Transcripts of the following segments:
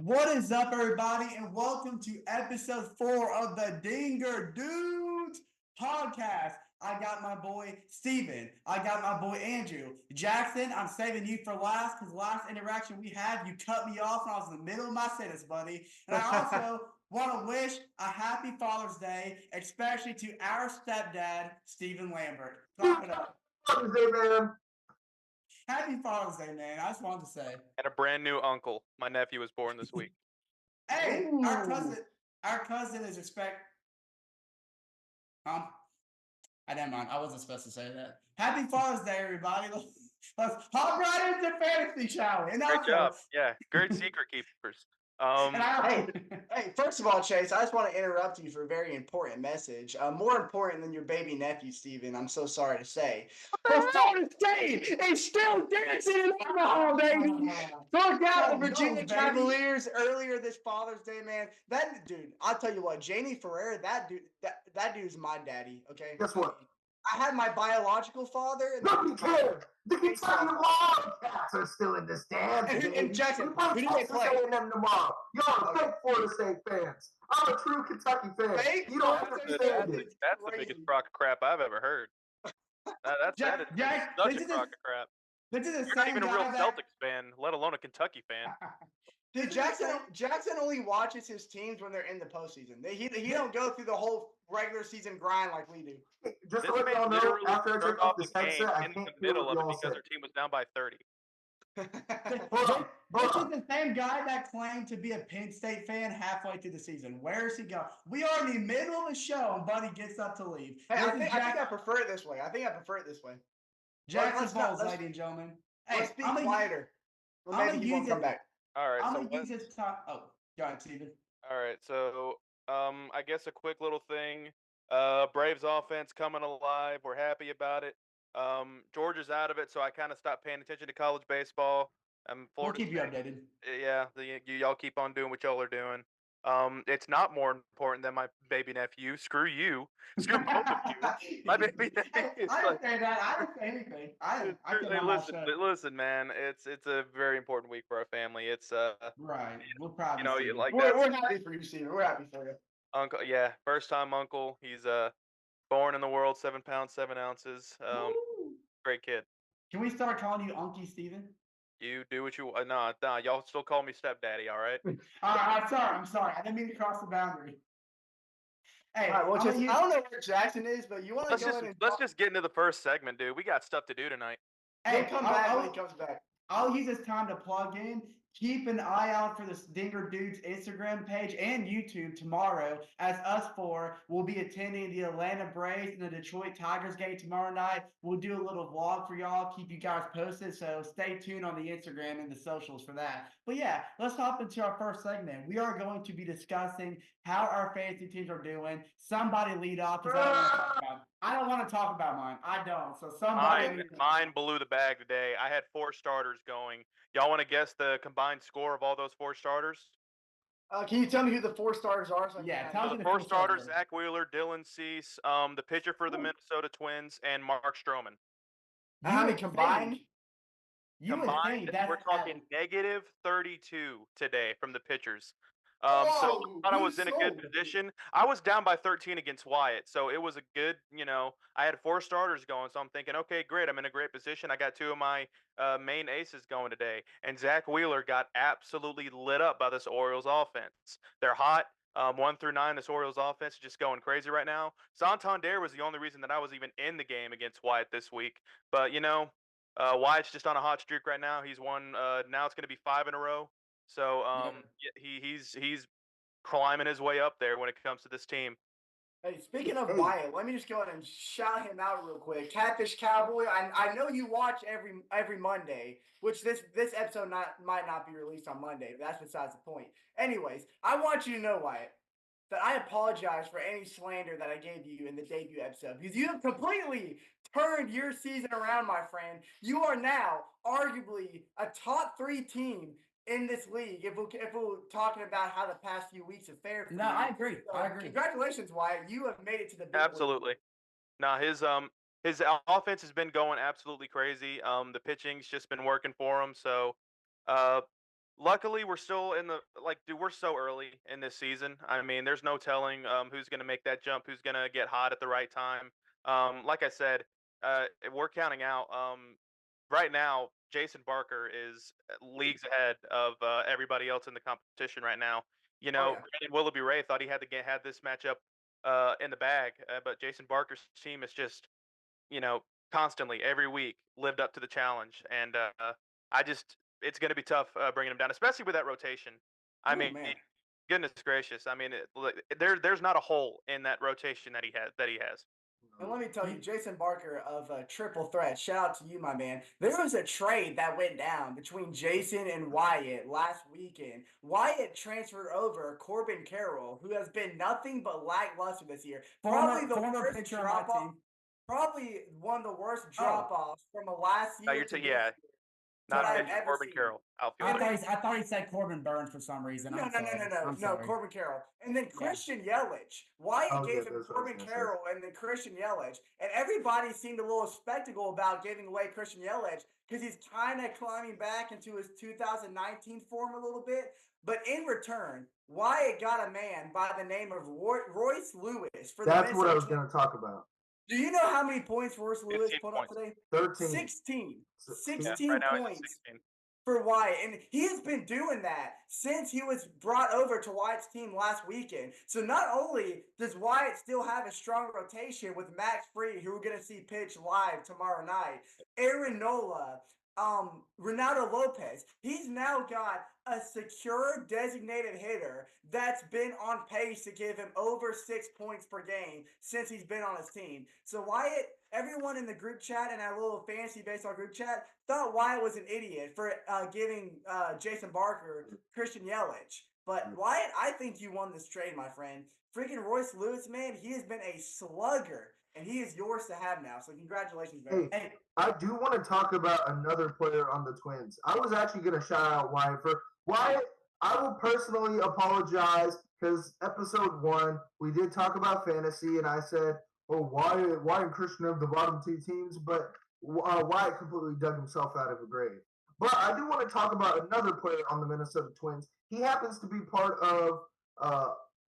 What is up, everybody, and welcome to episode 4 of the Dinger Dudes podcast. I got my boy Steven. I got my boy Andrew. Jackson, I'm saving you for last because last interaction we had, you cut me off when I was in the middle of my sentence, buddy. And I also want to wish a happy Father's Day, especially to our stepdad, Steven Lambert. Clap it up. Father's Day, man. Happy Father's Day, man. I just wanted to say. And a brand new uncle. My nephew was born this week. Hey, our Ooh. cousin is expect. I didn't mind. I wasn't supposed to say that. Happy Father's Day, everybody. Let's hop right into fantasy, shall we? And Great also, job. Yeah, great secret keepers. and I, Hey, first of all, Chase, I just want to interrupt you for a very important message. More important than your baby nephew, Steven, I'm so sorry to say. but Florida State is still dancing in alcohol, baby. Took out the Go, Virginia baby. Cavaliers earlier this Father's Day, man. That dude, I'll tell you what, Janie Ferrer, that dude's my daddy. Okay. Guess what? I had my biological father. And Nothing cares. The Kentucky Wildcats are still in the stands. And Jackson, We're who do they Texas play? A&M tomorrow. Y'all are fake Florida State fans. I'm a true Kentucky fan. Fake? You don't That's understand it. That's the biggest crock of crap I've ever heard. That is Jack, such this a is crock of crap. This is the You're not same even a real guy that. Celtics fan, let alone a Kentucky fan. Dude, Jackson only watches his teams when they're in the postseason. He don't go through the whole regular season grind like we do. Just This to let man y'all know, literally after I turned take off off the this game headset, I in can't the hear middle what of it y'all because say. their team was down by 30. Hold on. This is the same guy that claimed to be a Penn State fan halfway through the season. Where is he going? We are in the middle of the show, and Buddy gets up to leave. Hey, This I is think I prefer it this way. Jackson let's not- Falls, let's- ladies and gentlemen. Hey, Let's be I'm gonna, quieter. Or I'm maybe gonna he won't use come it. back. All right, I'm so gonna use this time. Oh, go ahead, Steven. all right, so I guess a quick little thing. Braves offense coming alive. We're happy about it. Georgia's out of it, so I kind of stopped paying attention to college baseball. We'll Florida keep you State, updated. yeah, y'all keep on doing what y'all are doing. It's not more important than my baby nephew. Screw you. Screw both of you. My baby nephew. I didn't say that. I didn't say anything. I kept my mouth shut. Listen, man. It's a very important week for our family. It's Right. We're proud you to know, see you. like We're happy for you, Steven. We're happy for you. uncle. Yeah, first time uncle. He's born in the world, 7 pounds 7 ounces. Woo! Great kid. Can we start calling you Unky Steven? You do what you want. Nah, y'all still call me stepdaddy, all right? I'm sorry. I didn't mean to cross the boundary. Hey, All right, well, I'm just, gonna I use, don't know where Jackson is, but you want to Let's go just in and let's just get into the first segment, dude. We got stuff to do tonight. he'll hey, come back when he comes back. I'll use this time to plug in. Keep an eye out for this Dinger Dudes Instagram page and YouTube tomorrow, as us four will be attending the Atlanta Braves and the Detroit Tigers game tomorrow night. We'll do a little vlog for y'all, keep you guys posted. So stay tuned on the Instagram and the socials for that. But yeah, let's hop into our first segment. We are going to be discussing how our fantasy teams are doing. Somebody lead off because I don't want to talk about mine. I don't. So somebody Mine blew the bag today. I had 4 starters going. Y'all want to guess the combined score of all those 4 starters? Can you tell me who the 4 starters are? Yeah, tell So me the the 4 full starters: starters. Zach Wheeler, Dylan Cease, the pitcher for the Minnesota Twins, and Mark Stroman. How many would combined? think- You would Combined, think that's we're talking negative 32 today from the pitchers. So Oh, I thought I good was in a good soul. position. I was down by 13 against Wyatt, so it was a good, I had 4 starters going, so I'm thinking, okay, great, I'm in a great position. I got 2 of my main aces going today, and Zach Wheeler got absolutely lit up by this Orioles offense. They're hot. 1 through 9, this Orioles offense is just going crazy right now. Santander was the only reason that I was even in the game against Wyatt this week, but Wyatt's just on a hot streak right now. He's won. Now it's going to be 5 in a row. So he's climbing his way up there when it comes to this team. Hey, speaking of Wyatt, let me just go ahead and shout him out real quick. Catfish Cowboy, I know you watch every Monday, which this episode might not be released on Monday, but that's besides the point. Anyways, I want you to know, Wyatt, that I apologize for any slander that I gave you in the debut episode because you have completely turned your season around, my friend. You are now arguably a top 3 team in this league. If we're talking about how the past few weeks have fared for No, you. I agree. So, I agree. Congratulations, Wyatt. You have made it to the big boy. Absolutely. Now his offense has been going absolutely crazy. The pitching's just been working for him. So luckily, we're still in the dude. We're so early in this season. I mean, there's no telling who's gonna make that jump, who's gonna get hot at the right time. Like I said, we're counting out. Right now, Jason Barker is leagues ahead of everybody else in the competition right now. You Oh know, yeah. Brandon Willoughby Ray thought he had this matchup in the bag, but Jason Barker's team is just constantly every week lived up to the challenge, and I just it's going to be tough bringing him down, especially with that rotation. I Oh mean, man. goodness gracious! I mean, there's not a hole in that rotation that he has. And let me tell you, Jason Barker of Triple Threat, shout out to you, my man. There was a trade that went down between Jason and Wyatt last weekend. Wyatt transferred over Corbin Carroll, who has been nothing but lackluster this year. Probably the Former worst pitcher on my drop off. team. Probably one of the worst Oh. drop offs from a last No, year to this yeah, year not that I've mentioning ever Corbin seen. Carroll, I outfielder. thought he said Corbin Burns for some reason. No, I'm sorry. I'm no, sorry. Corbin Carroll. And then Yeah. Christian Yelich. Wyatt Oh, yeah, gave him that's what I was Corbin gonna say. Carroll and then Christian Yelich. And everybody seemed a little skeptical about giving away Christian Yelich because he's kind of climbing back into his 2019 form a little bit. But in return, Wyatt got a man by the name of Royce Lewis for the That's what I Minnesota was Twins. going to talk about. Do you know how many points Royce Lewis 15 put points. up today? 13. 16. Yeah, 16 right now he's at points 16. for Wyatt. And he has been doing that since he was brought over to Wyatt's team last weekend. So not only does Wyatt still have a strong rotation with Max Fried, who we're going to see pitch live tomorrow night, Aaron Nola, Renato Lopez, he's now got a secure designated hitter that's been on pace to give him over 6 points per game since he's been on his team. So Wyatt, everyone in the group chat and our little fantasy baseball group chat thought Wyatt was an idiot for giving Jason Barker Christian Yelich. But Wyatt, I think you won this trade, my friend. Freaking Royce Lewis, man, he has been a slugger, and he is yours to have now. So congratulations, man. Hey, I do want to talk about another player on the Twins. I was actually going to shout out Wyatt for Wyatt. I will personally apologize because episode 1 we did talk about fantasy, and I said, "Oh, why and Christian have the bottom 2 teams?" But Wyatt completely dug himself out of a grave. But I do want to talk about another player on the Minnesota Twins. He happens to be part of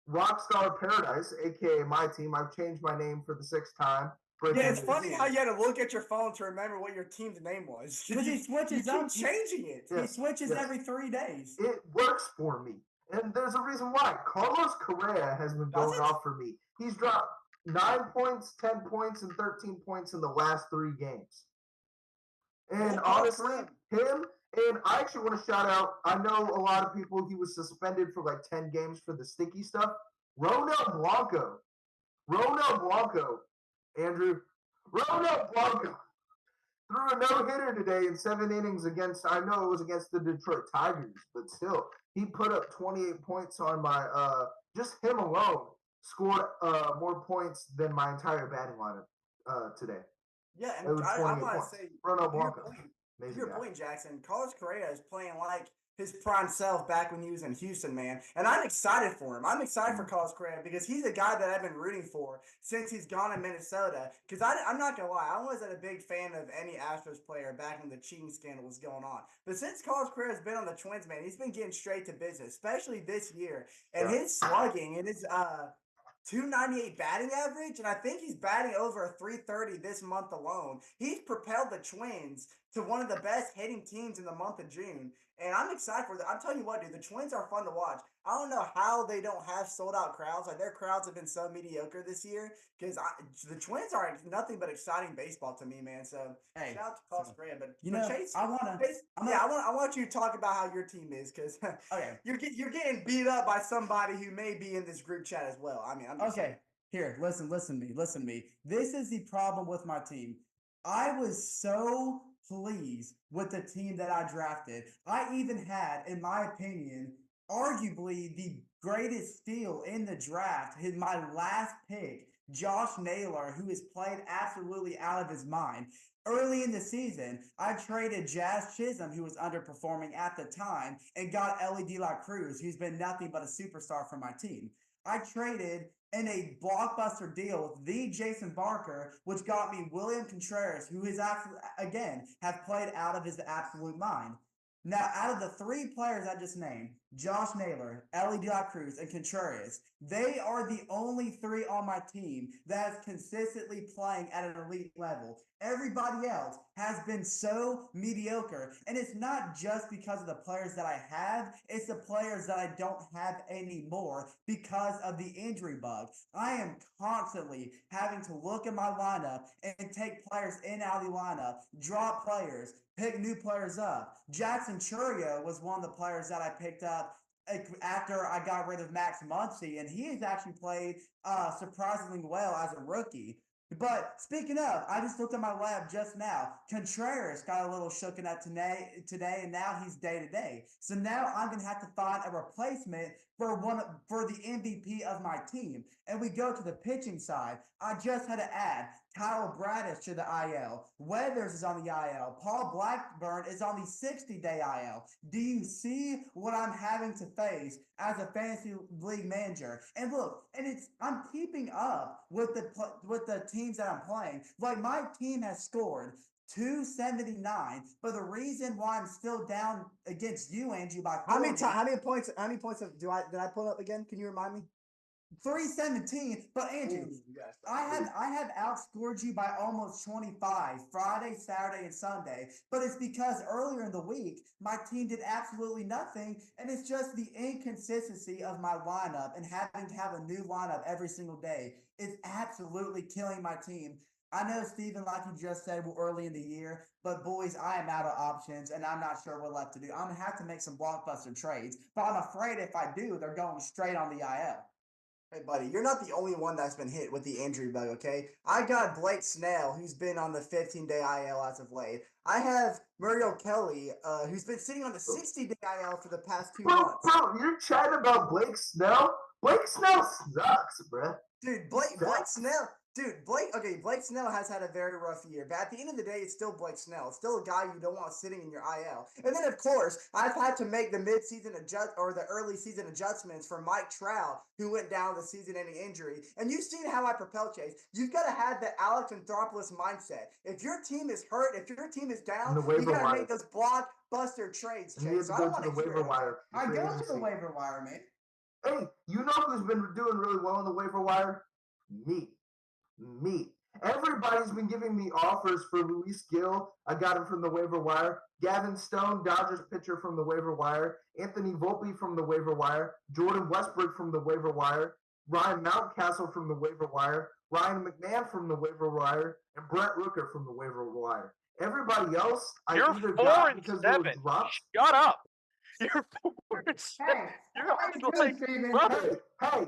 Rockstar Paradise, aka my team. I've changed my name for the 6th time. Yeah, it's funny how you had to look at your phone to remember what your team's name was. Because he switches You up. keep changing it. Yeah. He switches Yes. every 3 days. It works for me. And there's a reason why. Carlos Correa has been Does going it? off for me. He's dropped 9 points, 10 points, and 13 points in the last 3 games. And Well, honestly, Correa. him, and I actually want to shout out, I know a lot of people, he was suspended for like 10 games for the sticky stuff. Ronel Blanco, Andrew, Ronel Blanco threw a no-hitter today in 7 innings against, I know it was against the Detroit Tigers, but still, he put up 28 points on my, just him alone scored more points than my entire batting lineup today. Yeah, It and was I 28 want to points. say, Ronel to your Blanco, point, to amazing your guy. point, Jackson, Carlos Correa is playing like his prime self back when he was in Houston, man. And I'm excited for him. I'm excited for Carlos Correa because he's a guy that I've been rooting for since he's gone to Minnesota. Because I'm not going to lie, I wasn't a big fan of any Astros player back when the cheating scandal was going on. But since Carlos Correa has been on the Twins, man, he's been getting straight to business, especially this year. And his slugging and his 298 batting average, and I think he's batting over a 330 this month alone. He's propelled the Twins to one of the best hitting teams in the month of June. And I'm excited for that. I'm telling you what, dude, the Twins are fun to watch. I don't know how they don't have sold out crowds. Like their crowds have been so mediocre this year because the Twins are nothing but exciting baseball to me, man. So Hey, shout out to Carlos Correa. But Chase, I want I want you to talk about how your team is because Okay. you're getting beat up by somebody who may be in this group chat as well. I mean, I'm just saying. Here, listen to me. This is the problem with my team. I was so pleased with the team that I drafted. I even had, in my opinion, arguably the greatest steal in the draft. My last pick, Josh Naylor, who has played absolutely out of his mind. Early in the season, I traded Jazz Chisholm, who was underperforming at the time, and got Ellie De La Cruz, who's been nothing but a superstar for my team. I traded in a blockbuster deal with the Jason Barker, which got me William Contreras, who is actually, again, have played out of his absolute mind. Now, out of the 3 players I just named, Josh Naylor, Ellie De La Cruz, and Contreras, they are the only 3 on my team that is consistently playing at an elite level. Everybody else has been so mediocre, and it's not just because of the players that I have, it's the players that I don't have anymore because of the injury bug. I am constantly having to look at my lineup and take players in and out of the lineup, drop players, pick new players up. Jackson Churio was one of the players that I picked up after I got rid of Max Muncy, and he has actually played surprisingly well as a rookie. But speaking of, I just looked at my lab just now. Contreras got a little shooken up today, and now he's day to day. So now I'm gonna have to find a replacement for the MVP of my team. And we go to the pitching side. I just had to add Kyle Bradish to the IL. Weathers is on the IL. Paul Blackburn is on the 60-day IL. Do you see what I'm having to face as a fantasy league manager? And look, I'm keeping up with the teams that I'm playing. Like my team has scored 279, but the reason why I'm still down against you, Andrew, by How many points did I pull up again? Can you remind me? 317. But Andrew, Yes. I have outscored you by almost 25 Friday, Saturday, and Sunday. But it's because earlier in the week my team did absolutely nothing, and it's just the inconsistency of my lineup and having to have a new lineup every single day is absolutely killing my team. I know, Steven, like you just said, we're early in the year, but boys, I am out of options, and I'm not sure what left to do. I'm going to have to make some blockbuster trades, but I'm afraid if I do, they're going straight on the IL. Hey, buddy, you're not the only one that's been hit with the injury bug, okay? I got Blake Snell, who's been on the 15-day IL as of late. I have Muriel Kelly, who's been sitting on the 60-day IL for the past 2 months. Bro, you're chatting about Blake Snell? Blake Snell sucks, bruh. Dude, Blake Snell has had a very rough year, but at the end of the day, it's still Blake Snell. It's still a guy you don't want sitting in your IL. And then, of course, I've had to make the the early season adjustments for Mike Trout, who went down with a season-ending injury. And you've seen how I propel Chase. You've got to have the Alex Anthopoulos mindset. If your team is hurt, if your team is down, you got to make those blockbuster trades, Chase. So I don't want to waiver wire. I go to the waiver wire, man. Hey, you know who's been doing really well on the waiver wire? Me. Everybody's been giving me offers for Luis Gill. I got him from the waiver wire. Gavin Stone, Dodgers pitcher, from the waiver wire. Anthony Volpe from the waiver wire. Jordan Westbrook from the waiver wire. Ryan Mountcastle from the waiver wire. Ryan McMahon from the waiver wire. And Brett Rooker from the waiver wire. Everybody else, You're I either 4 got and because 7. they were drops. Shut up. You're 4 and 7. Hey, You're I tuned brother. Hey.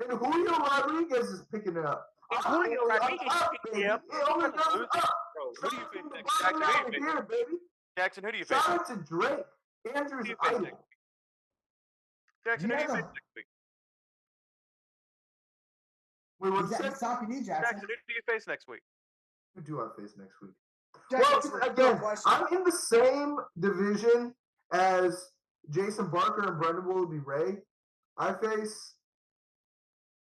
And Julio Rodriguez is picking it up. Julio Rodriguez baby. up. It only goes up. Bro, who do you face next? Bottom Jackson, out here, baby. Jackson, who do you face? Shout out to Drake. Andrew's idol. Jackson, who do you face next week? Wait, what's He's talking to you, Jackson. Jackson, who do you face next week? Who do I face next week? Jackson, Well, again, I'm in the same division as Jason Barker and Brendan Willoughby Ray. I face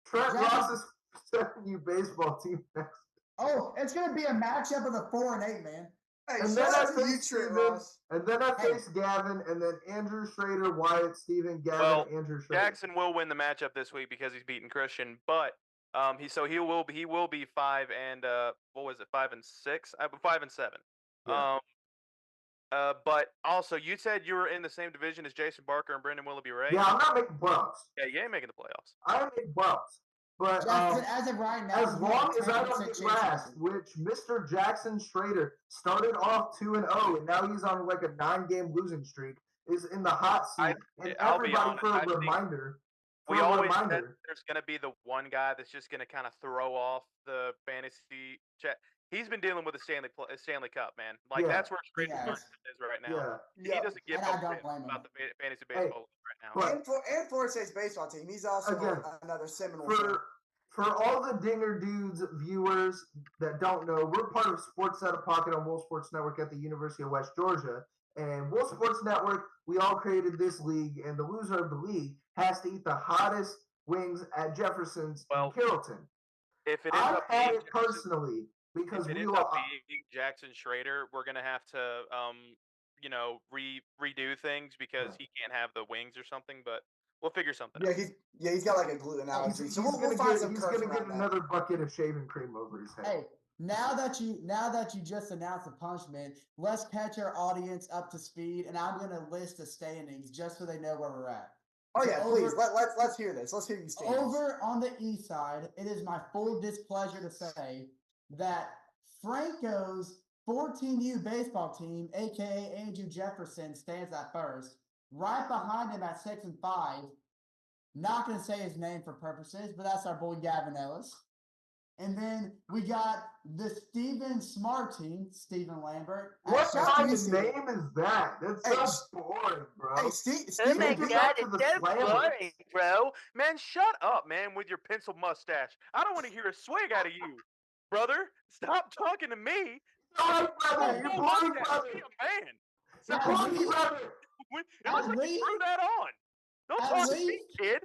Trent Ross's 7U baseball team next. Oh, it's going to be a matchup of the 4 and 8, man. Hey, and then I face Steven, and then I face Gavin, and then Andrew Schrader, Wyatt, Steven, Gavin, Andrew Schrader. Jackson will win the matchup this week because he's beaten Christian, but he will be 5 and 5 and 6? 5 and 7. Yeah. But also you said you were in the same division as Jason Barker and Brendan Willoughby Ray. Yeah, I'm not making playoffs. Yeah, you ain't making the playoffs. I ain't making playoffs. But Jackson, as of right now, as long as I don't get last, which Mr. Jackson Schrader started off 2-0, and now he's on like a 9-game losing streak, is in the hot seat. I'll be honest, for a reminder. We always said there's going to be the one guy that's just going to kind of throw off the fantasy chat. He's been dealing with the Stanley Cup, man. Like that's where Schrader is right now. Yeah. He doesn't give a shit about the fantasy baseball right now. And Florida State's baseball team. He's also another Seminole. For all the Dinger Dudes viewers that don't know, we're part of Sports Out of Pocket on Wolf Sports Network at the University of West Georgia. And Wolf Sports Network, we all created this league, and the loser of the league has to eat the hottest wings at Jefferson's in Carrollton. If it I've had it personally because if it ends up being Jackson Schrader, we're gonna have to redo things because he can't have the wings or something. But we'll figure something Yeah, out. he's got like a gluten allergy. He's So we'll gonna find get, some he's curves gonna get around that. another bucket of shaving cream over his head. Hey, now that you just announced the punishment, let's catch our audience up to speed, and I'm gonna list the standings just so they know where we're at. Oh So yeah, please let's hear this. Let's hear these things. Over on the east side, it is my full displeasure to say that Franco's 14U baseball team, aka Andrew Jefferson, stands at first. Right behind him at 6 and 5. Not going to say his name for purposes, but that's our boy Gavin Ellis. And then we got the Steven Smart team, Steven Lambert. What Shout out kind to of you, name is that? That's Hey, so boring, bro. Hey, Oh Steven, my get God, back to it's the so slammers. boring, bro. Man, shut up, man, with your pencil mustache. I don't want to hear a swig out of you, brother. Stop talking to me. Sorry, brother. Your You're boring, mustache. brother. Be a man. You're Stop At boring, least- brother. It looks like you grew that on. Don't At talk to me, least- kid.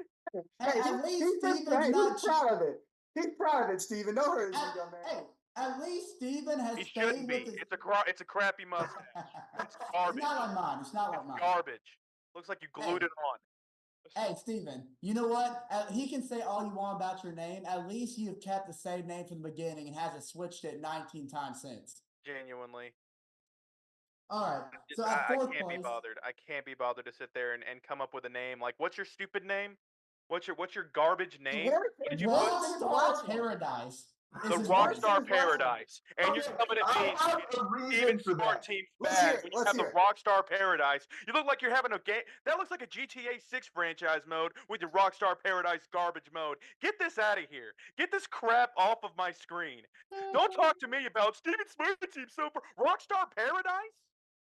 At least Steven's hey, not he's proud of it. He's proud of it, Steven. Don't hurt his young man. Hey, at least Steven has He stayed shouldn't with be. his. It's a crappy mustache. It's garbage. It's not like mine. It's not like It's mine. garbage. Looks like you glued it on. Hey, Steven, you know what? He can say all you want about your name. At least you've kept the same name from the beginning and hasn't switched it 19 times since. Genuinely. All right. So I at fourth can't place, be bothered. I can't be bothered to sit there and come up with a name. Like, what's your stupid name? What's your garbage name? What did you put? Rockstar Paradise. The Rockstar Paradise. And you're coming at me. I have a reason Even for Smart that. Team's Let's hear bad it, when you let's have the hear it. Rockstar Paradise. You look like you're having a game. That looks like a GTA 6 franchise mode with your Rockstar Paradise garbage mode. Get this out of here. Get this crap off of my screen. Don't talk to me about Steven Smart Team Super Rockstar Paradise.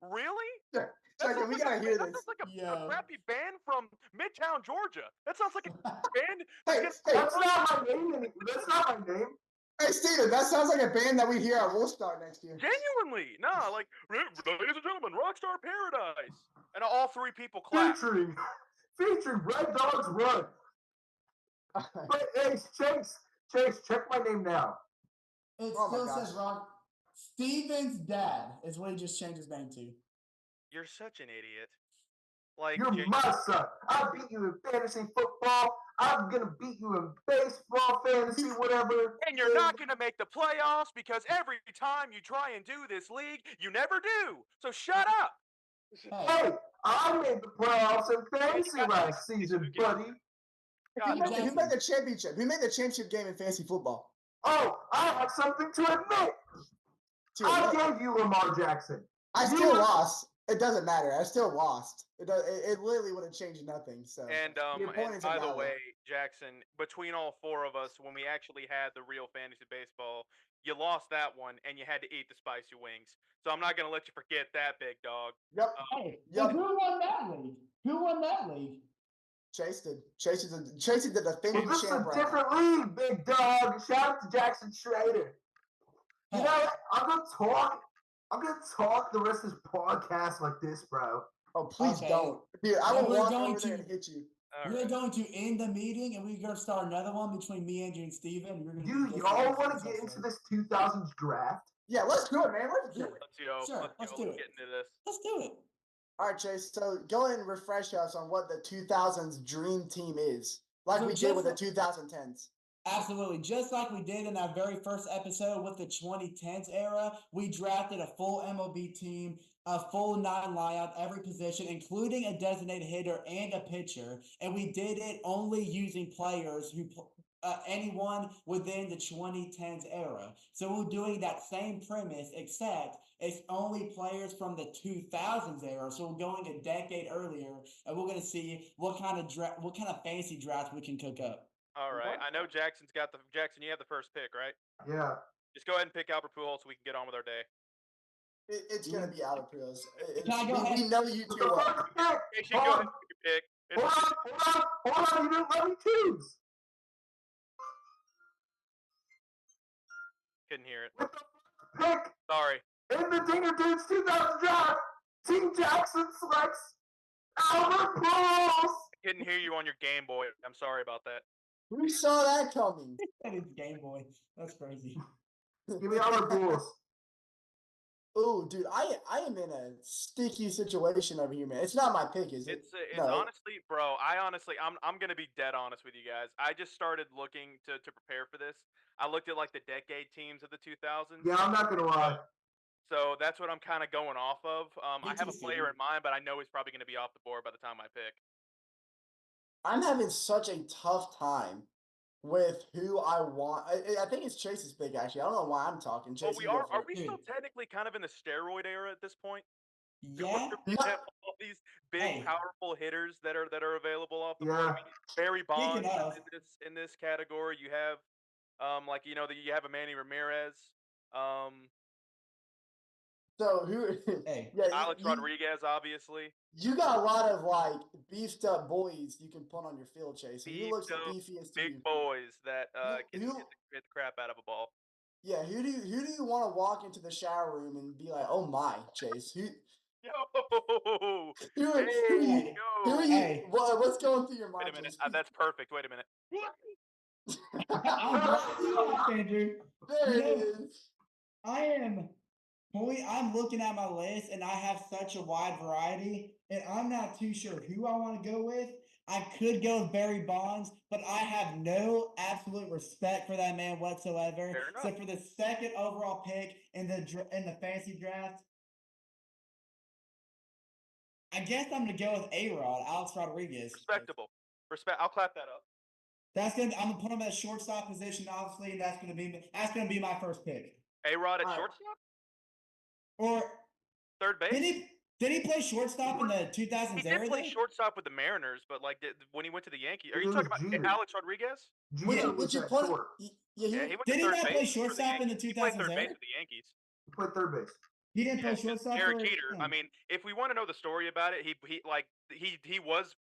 Really? Sure. That Second, sounds we like gotta hear that this. sounds like a Yo. crappy band from Midtown, Georgia. That sounds like a band. Hey, That's not my name. That's not my name. hey, Steven, that sounds like a band that we hear at Wolfstar next year. Genuinely, no, like, ladies and gentlemen, Rockstar Paradise, and all three people clap. Featuring Red Dogs Run. But hey, Chase, check my name now. It Oh my still gosh. says wrong. Steven's dad is what he just changed his name to. You're such an idiot. Like, You're my son. I beat you in fantasy football. I'm gonna beat you in baseball, fantasy, whatever. and you're not going to make the playoffs because every time you try and do this league, you never do. So shut up. Hey, I made the playoffs in fantasy got last fantasy, season, who cares? buddy. God, Who made the championship? Who made the championship game in fantasy football? Oh, I have something to admit. I gave you Lamar Jackson. I still lost. It doesn't matter. I still lost. It literally would have changed nothing. So And your point is by the invalid. way, Jackson, between all four of us, when we actually had the real fantasy baseball, you lost that one, and you had to eat the spicy wings. So I'm not gonna let you forget that, big dog. Yep. Hey, Yep. who won that league? Who won that league? Chase did. Chase is the defending Well, this is champ a right now. different league, big dog. Shout out to Jackson Schrader. You know what? I'm gonna talk the rest of this podcast like this, bro. Oh, please Okay. don't. Dude, I will We're walk going over there to- and hit you. All We're right. going to end the meeting, and we're going to start another one between me, Andrew, and Steven. We're going to Do do y'all different want episodes to get into episode. this 2000s draft? Yeah, let's do it, man. Let's do it. Sure, let's do it. Get into this. Let's do it. All right, Chase. So go ahead and refresh us on what the 2000s dream team is, like So we did just with the like- 2010s. Absolutely. Just like we did in our very first episode with the 2010s era, we drafted a full MLB team, a full 9 lineup, every position, including a designated hitter and a pitcher. And we did it only using players who anyone within the 2010s era. So we're doing that same premise, except it's only players from the 2000s era. So we're going a decade earlier, and we're going to see what kind of fantasy draft we can cook up. All right. I know Jackson. You have the first pick, right? Yeah. Just go ahead and pick Albert Pujols so we can get on with our day. It's gonna be Albert Pujols. Can I go ahead? We know you The too well. first pick. Casey, go ahead and pick your pick. Hold on. You didn't let me choose. Couldn't hear it. With the first pick Sorry. in the Dinger Dudes 2000 draft, Team Jackson selects Albert Pujols. Couldn't hear you on your Game Boy. I'm sorry about that. Who saw that coming? That is Game Boy. That's crazy. Give me Albert Pujols. Oh, dude, I am in a sticky situation over here, man. It's not my pick, is it? It's honestly, bro. I'm gonna be dead honest with you guys. I just started looking to prepare for this. I looked at like the decade teams of the 2000s. Yeah, I'm not gonna lie. So that's what I'm kind of going off of. I have a Interesting. player in mind, but I know he's probably going to be off the board by the time I pick. I'm having such a tough time with who I want. I think it's Chase's pick, actually. I don't know why I'm talking. Well, Chase, we you go are. for Are it. we still technically kind of in the steroid era at this point? Yeah. We have all these big, Hey. powerful hitters that are available off the board. Yeah. I mean, Barry Bonds Speaking of, is in this category. You have, like you have a Manny Ramirez, um, So who? hey, Yeah, Alex Rodriguez, obviously. you got a lot of like beefed up boys you can put on your field, Chase. Who looks the Beefed up beefiest to big you? boys that can Who? hit the crap out of a ball. Yeah, who do you want to walk into the shower room and be like, oh my, Chase? Who? Yo, Who? hey, Who yo. are you? Hey. What's going through your Wait a mind, minute. Chase? That's perfect. Wait a minute. I'm glad you asked, Andrew. There You it know, is. I'm looking at my list and I have such a wide variety, and I'm not too sure who I want to go with. I could go with Barry Bonds, but I have no absolute respect for that man whatsoever. Fair enough. So for the second overall pick in the fantasy draft, I guess I'm gonna go with A-Rod, Alex Rodriguez. Respectable. I'll clap that up. I'm gonna put him at shortstop position, obviously, and that's gonna be my first pick. A-Rod at All right. shortstop? Or Third base? did he play shortstop in the 2000s He era? did play though? shortstop with the Mariners, but like when he went to the Yankees, are It you was talking about Jeter. Alex Rodriguez? Jeter Would was you at put? short. Yeah, Yeah, he went Did to he third not base play for the shortstop in the Yankees. He played 2000s third base era? with the Yankees. He played third base. He didn't play Yeah, shortstop Derek for. Jeter. I mean, if we want to know the story about it, he was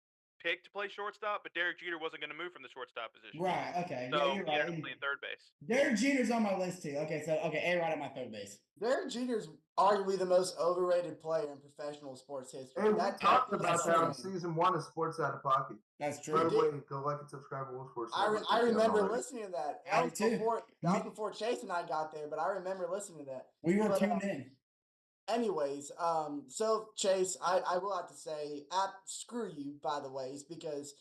picked to play shortstop, but Derek Jeter wasn't going to move from the shortstop position. Right. Okay. So Yeah, you're he ended right. up playing third base. Derek Jeter's on my list too. Okay, so A-Rod at my third base. Derek Jeter's arguably the most overrated player in professional sports history. Hey, we talked about that's that on true. season 1 of Sports Out of Pocket. That's By true. the way, go like and subscribe to World Sports Network. I if you haven't remember already. listening to that. I That do was too. before Chase and I got there, but I remember listening to that. We were But, tuned in. Anyways, so Chase, I will have to say, screw you, by the ways, because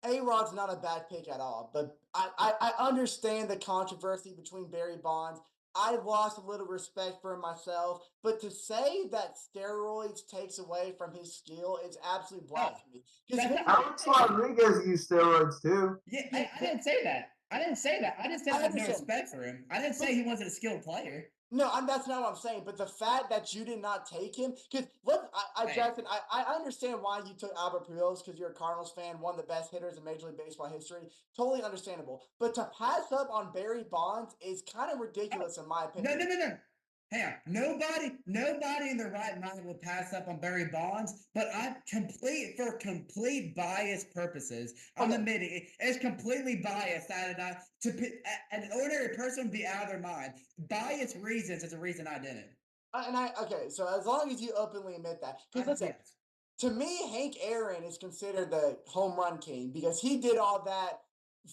A-Rod's not a bad pick at all. But I understand the controversy between Barry Bonds. I've lost a little respect for him myself, but to say that steroids takes away from his skill is absolute blasphemy. Alex Rodriguez used steroids too. Yeah, I didn't say that. I didn't say that. I just said I I have no understand. respect for him. I didn't say he wasn't a skilled player. No, that's not what I'm saying. But the fact that you did not take him, because Jackson, I understand why you took Albert Pujols because you're a Cardinals fan, one of the best hitters in Major League Baseball history. Totally understandable. But to pass up on Barry Bonds is kind of ridiculous in my opinion. No. Hang on. Nobody in their right mind will pass up on Barry Bonds, but for complete bias purposes, I'm admitting it's completely biased. An ordinary person would be out of their mind. Bias reasons is the reason I didn't. Okay, so as long as you openly admit that, because listen, to me, Hank Aaron is considered the home run king because he did all that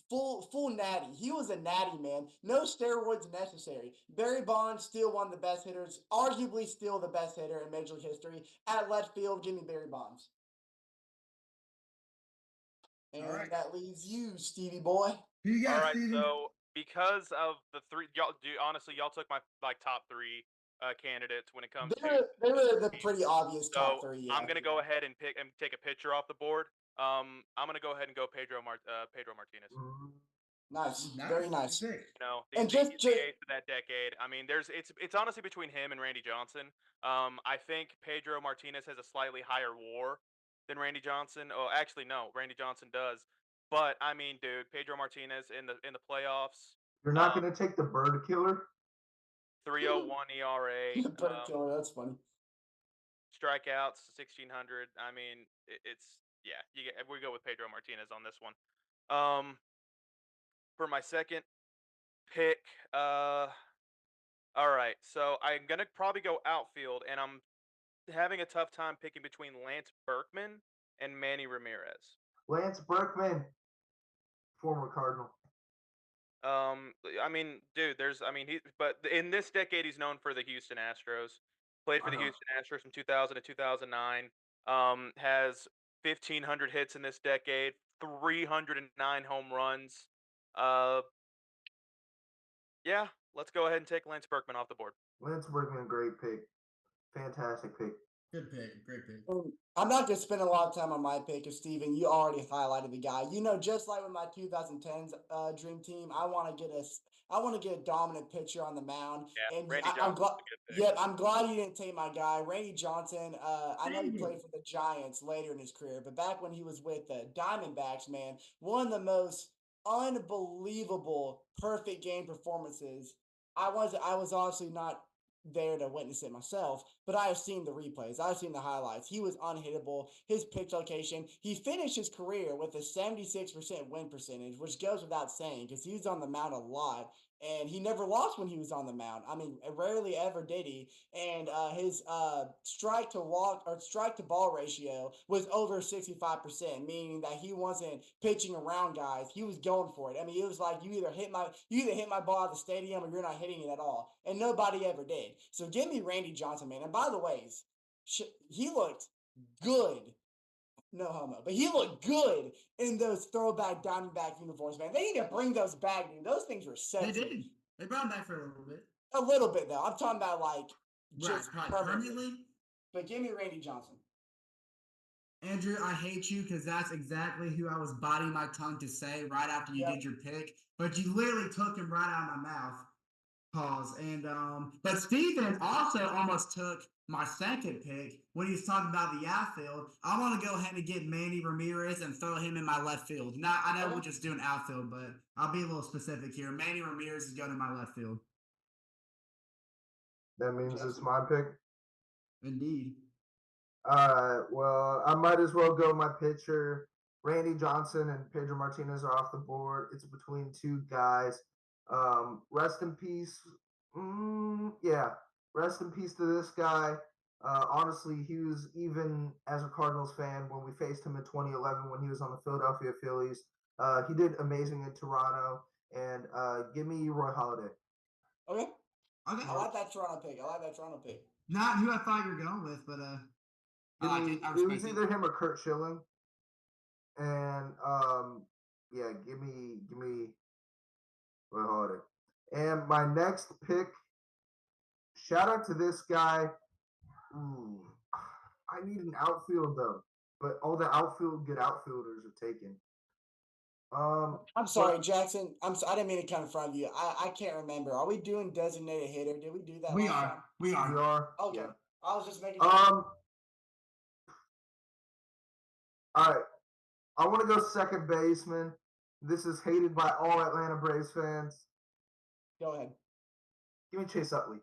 full natty. He was a natty man. No steroids necessary. Barry Bonds, still one of the best hitters, arguably still the best hitter in Major League history. At left field, give me Barry Bonds. And that leaves you, Stevie boy. Who you got, All right, Steven? so because of the three, y'all took my top three candidates when it comes to. They were the pretty obvious top So three. I'm gonna go ahead and take a picture off the board. I'm gonna go ahead and go Pedro Martinez. Nice, very nice. You know, And the ace of that decade. I mean, it's honestly between him and Randy Johnson. I think Pedro Martinez has a slightly higher WAR than Randy Johnson. Oh, actually, no, Randy Johnson does. But I mean, dude, Pedro Martinez in the playoffs. You're not going to take the bird killer? 3.01 ERA. Bird killer, that's funny. Strikeouts 1,600. I mean, we go with Pedro Martinez on this one. For my second pick, all right. So I'm gonna probably go outfield, and I'm having a tough time picking between Lance Berkman and Manny Ramirez. Lance Berkman, former Cardinal. I mean, dude, but in this decade, he's known for the Houston Astros. Played for the Uh-huh. Houston Astros from 2000 to 2009. Has 1,500 hits in this decade, 309 home runs. Uh, yeah, let's go ahead and take Lance Berkman off the board. Lance Berkman, great pick. Fantastic pick. Good pick. Great pick. I'm not going to spend a lot of time on my pick because, Steven, you already highlighted the guy. Just like with my 2010s dream team, I want to get a dominant pitcher on the mound. Yeah, And Randy I'm Johnson's glad. a good pick. Yep, I'm glad you didn't take my guy, Randy Johnson. I know he played for the Giants later in his career, but back when he was with the Diamondbacks, man, one of the most unbelievable perfect game performances. I was obviously not there to witness it myself, but I have seen the replays. I've seen the highlights. He was unhittable. His pitch location. He finished his career with a 76% win percentage, which goes without saying because he was on the mound a lot. And he never lost when he was on the mound. I mean, rarely ever did he. And his strike to ball ratio was over 65%, meaning that he wasn't pitching around guys. He was going for it. I mean, it was like you either hit my ball at the stadium or you're not hitting it at all. And nobody ever did. So give me Randy Johnson, man. And by the way, he looked good. No homo, but he looked good in those throwback Diamondback uniforms, man. They need to bring those back, dude. Those things were sexy. They did. They brought him back for a little bit. A little bit though. I'm talking about like Right, just probably permanently. permanently. But give me Randy Johnson. Andrew, I hate you because that's exactly who I was biting my tongue to say right after you did your pick. But you literally took him right out of my mouth. Pause. And but Steven also almost took my second pick when he was talking about the outfield. I want to go ahead and get Manny Ramirez and throw him in my left field. Now I know we're just doing outfield, but I'll be a little specific here. Manny Ramirez is going to my left field. That means it's my pick. Indeed. All right. Well, I might as well go my pitcher. Randy Johnson and Pedro Martinez are off the board. It's between two guys. Rest in peace. Yeah. Rest in peace to this guy. Honestly, he was even as a Cardinals fan when we faced him in 2011 when he was on the Philadelphia Phillies. He did amazing in Toronto. And give me Roy Halladay. Okay. Okay. I like that Toronto pick. Not who I thought you were going with, but I like it. I It was respect either him or Kurt Schilling. And yeah, give me Roy Halladay. And my next pick, shout out to this guy. Ooh, I need an outfield though, but all the good outfielders are taken. I'm sorry, Jackson. I didn't mean to come in front of you. I can't remember. Are we doing designated hitter? Did we do that? We last are. time? We are. We are. Okay. Yeah. I was just making. All right. I want to go second baseman. This is hated by all Atlanta Braves fans. Go ahead. Give me Chase Utley.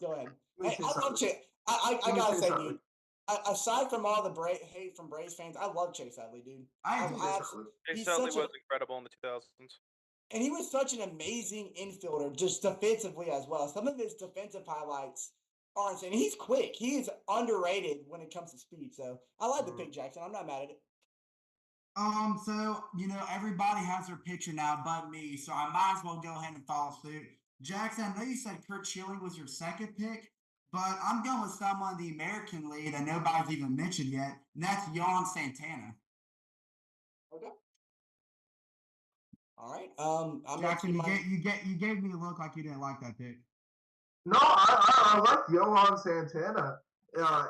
Go ahead. Give me Hey, Chase I love Utley. Chase. I Give me gotta Chase say, Utley. dude. Aside from all the hate from Braves fans, I love Chase Utley, dude. I Give do. me Chase Utley. Chase Utley was incredible in the 2000s. And he was such an amazing infielder, just defensively as well. Some of his defensive highlights are insane. He's quick. He is underrated when it comes to speed. So I like the pick, Jackson. I'm not mad at it. So everybody has their pitcher now, but me. So I might as well go ahead and follow suit. Jackson, I know you said Kurt Schilling was your second pick, but I'm going with someone in the American League that nobody's even mentioned yet, and that's Yohan Santana. Okay. All right. I'm Jackson, you gave me a look like you didn't like that pick. No, I like Yohan Santana.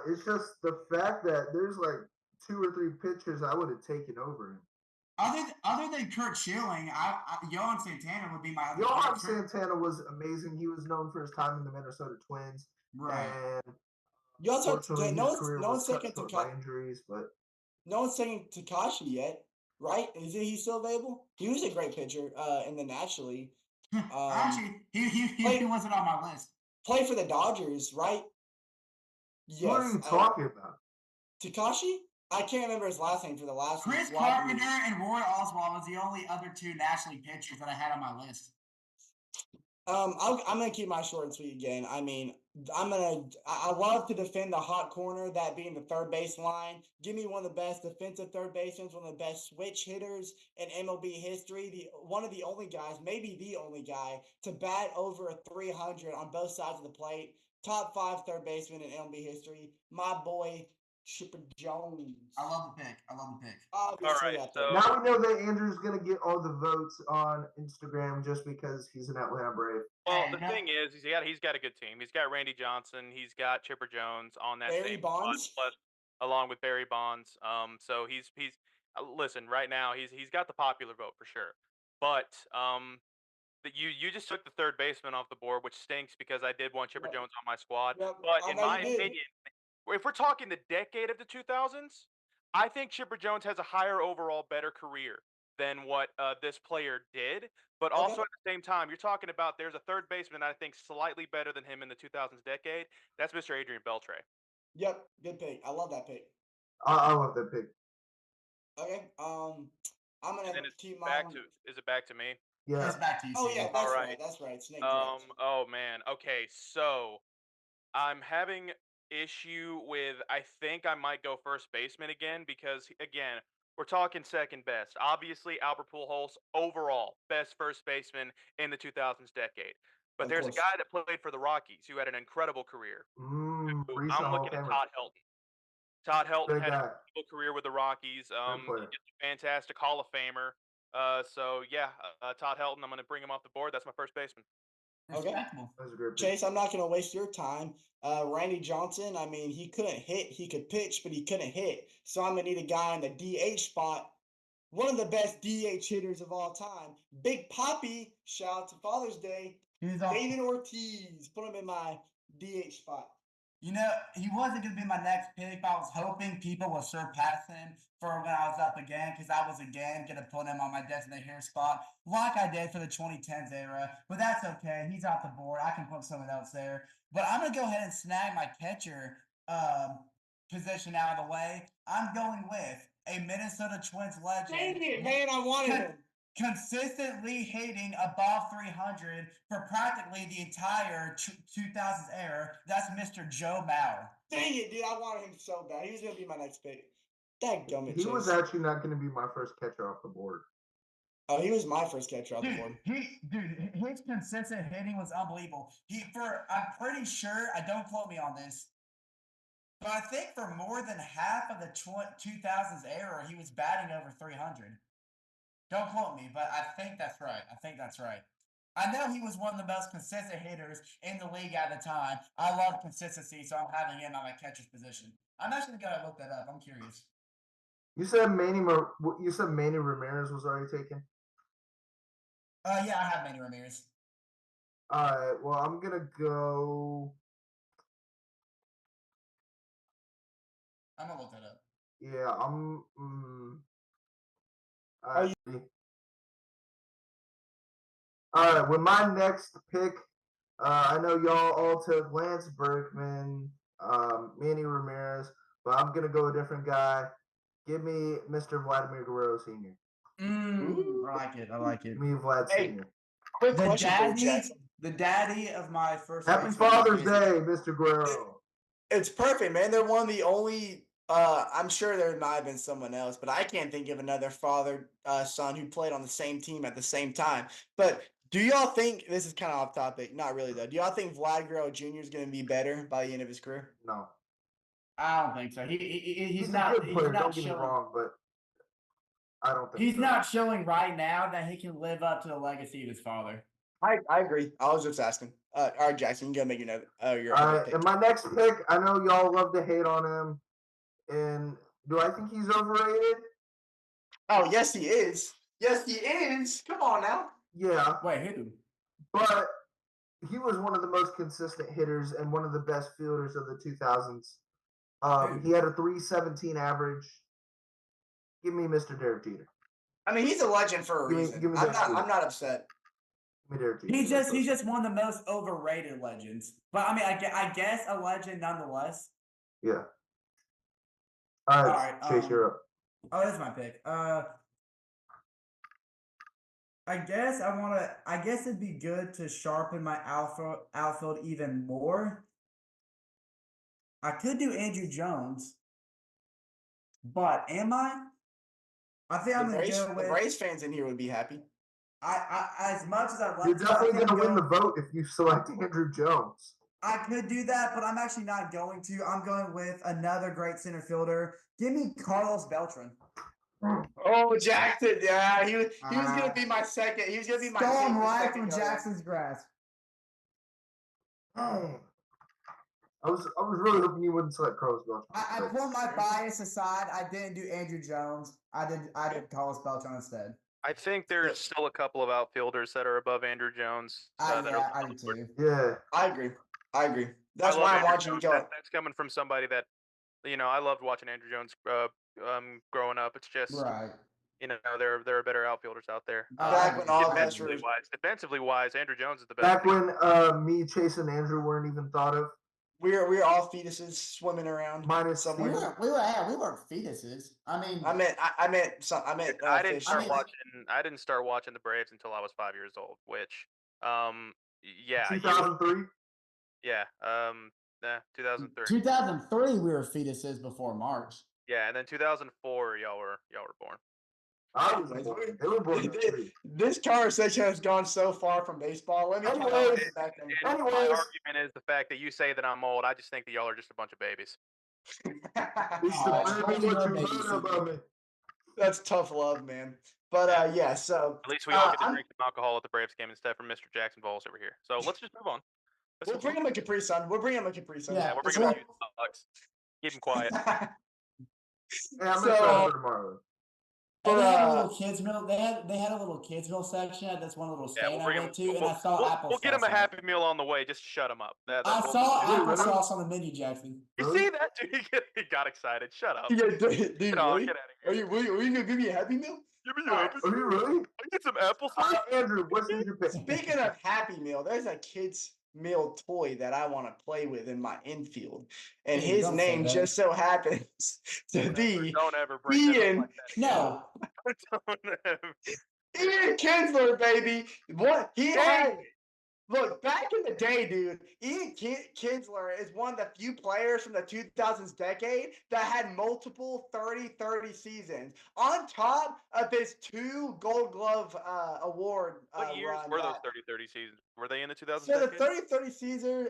It's just the fact that there's like 2 or 3 pitchers I would have taken over him. Other than Kurt Schilling, Yohan Santana would be my other. Yohan Santana was amazing. He was known for his time in the Minnesota Twins. Right. And you also unfortunately, his career was cut short by injuries. But no one's taking Takashi yet, right? Is he still available? He was a great pitcher in the National League. Actually, he wasn't on my list. Played for the Dodgers, right? Yes. What are you talking about? Takashi? I can't remember his last name for the last one. Chris Carpenter and Roy Oswalt was the only other 2 National League pitchers that I had on my list. I'm gonna keep my short and sweet again. I mean, I love to defend the hot corner, that being the third base line. Give me one of the best defensive third basemen, one of the best switch hitters in MLB history. One of the only guys, maybe the only guy, to bat over 300 on both sides of the plate. top 5 third baseman in MLB history. My boy Chipper Jones. I love the pick. I love the pick. Obviously, right, I think. so- Now we know that Andrew's gonna get all the votes on Instagram just because he's an Atlanta Brave. Well, And the thing is, he's got a good team. He's got Randy Johnson. He's got Chipper Jones on that Barry same squad, Bonds? plus along with Barry Bonds. So he's listen right now. He's got the popular vote for sure. But you just took the third baseman off the board, which stinks because I did want Chipper Yep. Jones on my squad. Yep, But I in know my you did. opinion, if we're talking the decade of the 2000s, I think Chipper Jones has a higher overall, better career than what this player did. But Okay. also at the same time, you're talking about there's a third baseman I think slightly better than him in the 2000s decade. That's Mr. Adrian Beltre. Yep, good pick. I love that pick. I love that pick. Okay. I'm And gonna then it's keep my. back to is it back to me? Yeah. It's back to you. Oh Steven. yeah, that's All right. right. That's right. Snake draft. Oh man. Okay, so I'm having issue with I think I might go first baseman again because again, we're talking second best. Obviously, Albert Pujols overall best first baseman in the 2000s decade. But Of there's a course. guy that played for the Rockies who had an incredible career. Recent I'm Hall of looking at Famer. Todd Helton. Todd Helton Great had guy. an incredible career with the Rockies. player. He's a fantastic Hall of Famer. So yeah, Todd Helton. I'm going to bring him off the board. That's my first baseman. Okay. Respectable. That was a great pick. Chase, I'm not gonna waste your time. Randy Johnson, I mean, he couldn't hit, he could pitch, but he couldn't hit. So I'm gonna need a guy in the DH spot. One of the best DH hitters of all time. Big Poppy, shout out to Father's Day. He's on. David Ortiz. Put him in my DH spot. You know, he wasn't going to be my next pick, but I was hoping people would surpass him for when I was up again, because I was again going to put him on my designated hitter spot, like I did for the 2010s era. But that's okay. He's off the board. I can put someone else there. But I'm going to go ahead and snag my catcher position out of the way. I'm going with a Minnesota Twins legend. Dang it, man, I wanted him. Consistently hitting above 300 for practically the entire 2000s era. That's Mr. Joe Mauer. Dang it, dude, I wanted him so bad. He was gonna be my next pick. Dadgummit, He Chase. was actually not going to be my first catcher off the board. Oh, he was my first catcher off the board. His consistent hitting was unbelievable. I'm pretty sure, don't quote me on this, but I think for more than half of the 2000s era, he was batting over 300. Don't quote me, but I think that's right. I know he was one of the most consistent hitters in the league at the time. I love consistency, so I'm having him on my catcher's position. I'm actually going to look that up. I'm curious. You said Manny Ramirez was already taken? Yeah, I have Manny Ramirez. All right. Well, I'm gonna go. I'm gonna look that up. Yeah, I'm. All right. With my next pick, I know y'all all took Lance Berkman, Manny Ramirez, but I'm gonna go a different guy. Give me Mr. Vladimir Guerrero Sr. I like it. Give me Vlad Hey, Sr. Quick question for you, Jackson. The daddy of my first. Happy baseman Father's is- Day, Mr. Guerrero. It's perfect, man. They're one of the only. I'm sure there might have been someone else, but I can't think of another father son who played on the same team at the same time. But do y'all think this is kind of off topic? Not really though. Do y'all think Vlad Guerrero Jr. is going to be better by the end of his career? No. I don't think so. He's a not. good He's player. not Don't get me showing. wrong, but I don't think He's so. not showing right now that he can live up to the legacy of his father. I agree. I was just asking. All right, Jackson, you gotta make your note. Your All other right, pick. and my next pick, I know y'all love to hate on him, and do I think he's overrated? Oh, yes, he is. Yes, he is. Come on now. Yeah, Wait, who? but he was one of the most consistent hitters and one of the best fielders of the 2000s. He had a 317 average. Give me Mr. Derek Jeter. I mean, he's a legend for a Give me- reason. give me I'm that not. too. I'm not upset. Give me Derek Jeter. He's just one of the most overrated legends. But I mean, I guess a legend nonetheless. Yeah. All right, All right, Chase, you're up. Oh, that's my pick. I guess it'd be good to sharpen my outfield even more. I could do Andrew Jones, but am I? I think I'm gonna go The with. Braves fans in here would be happy. I as much as I like. You're to, definitely I think going to I'm win the vote if you select Andrew Jones. I could do that, but I'm actually not going to. I'm going with another great center fielder. Give me Carlos Beltran. Oh, Jackson. Yeah, he was gonna be my second. He was gonna be my Stole him safest right second from go. Jackson's grasp. Dang. I was really hoping you wouldn't select Carlos Beltran. I put my bias aside. I didn't do Andrew Jones. I did Carlos Beltran instead. I think there's still a couple of outfielders that are above Andrew Jones. I do too. Yeah. I agree. That's I love why I Andrew want you to Jones. go. That's coming from somebody that, I loved watching Andrew Jones growing up. It's just, Right. there are better outfielders out there. Back when all bets Defensively were defensively wise, Andrew Jones is the best. Back when me, Chase, and Andrew weren't even thought of. we were all fetuses swimming around Minus somewhere. We weren't fetuses. I mean, I meant I didn't fish. start watching. I didn't start watching the Braves until I was 5 years old. Which, yeah, 2003. yeah, 2003. 2003 we were fetuses before March. Yeah, and then 2004, y'all were born. I was born. They were born. This conversation has gone so far from baseball. Let me Anyways, back in. And my argument is the fact that you say that I'm old. I just think that y'all are just a bunch of babies. That's tough love, man. But yeah, so at least we all get to drink some alcohol at the Braves game instead from Mr. Jackson Vols over here. So let's just move on. We'll bring him a Capri Sun. We'll bring him a Capri Sun. Yeah, we're bringing him a Bucks. Keep him quiet. Yeah, I'm excited tomorrow. And they had a little kids meal. They had a little kids meal section. That's one little stand I went to, and I saw apple. We'll get him a Happy Meal on the way. Just shut him up. I saw applesauce on the menu, Jackson. You see that, dude? He got excited. Shut up. Dude, really? Get out of here. Are you gonna give me a Happy Meal? Give me a Happy Meal. Are you really? I get some applesauce. Andrew, what's your pick? Speaking of Happy Meal, there's a kids meal toy that I want to play with in my infield, and his name just so happens to be Don't ever bring Ian. like that. No. Don't ever. Ian Kinsler, baby. What he had. Look, back in the day, dude, Ian Kinsler is one of the few players from the 2000s decade that had multiple 30-30 seasons. On top of his 2 Gold Glove award What years run, were those 30-30 seasons? Were they in the 2000s So the decade? 30-30 season,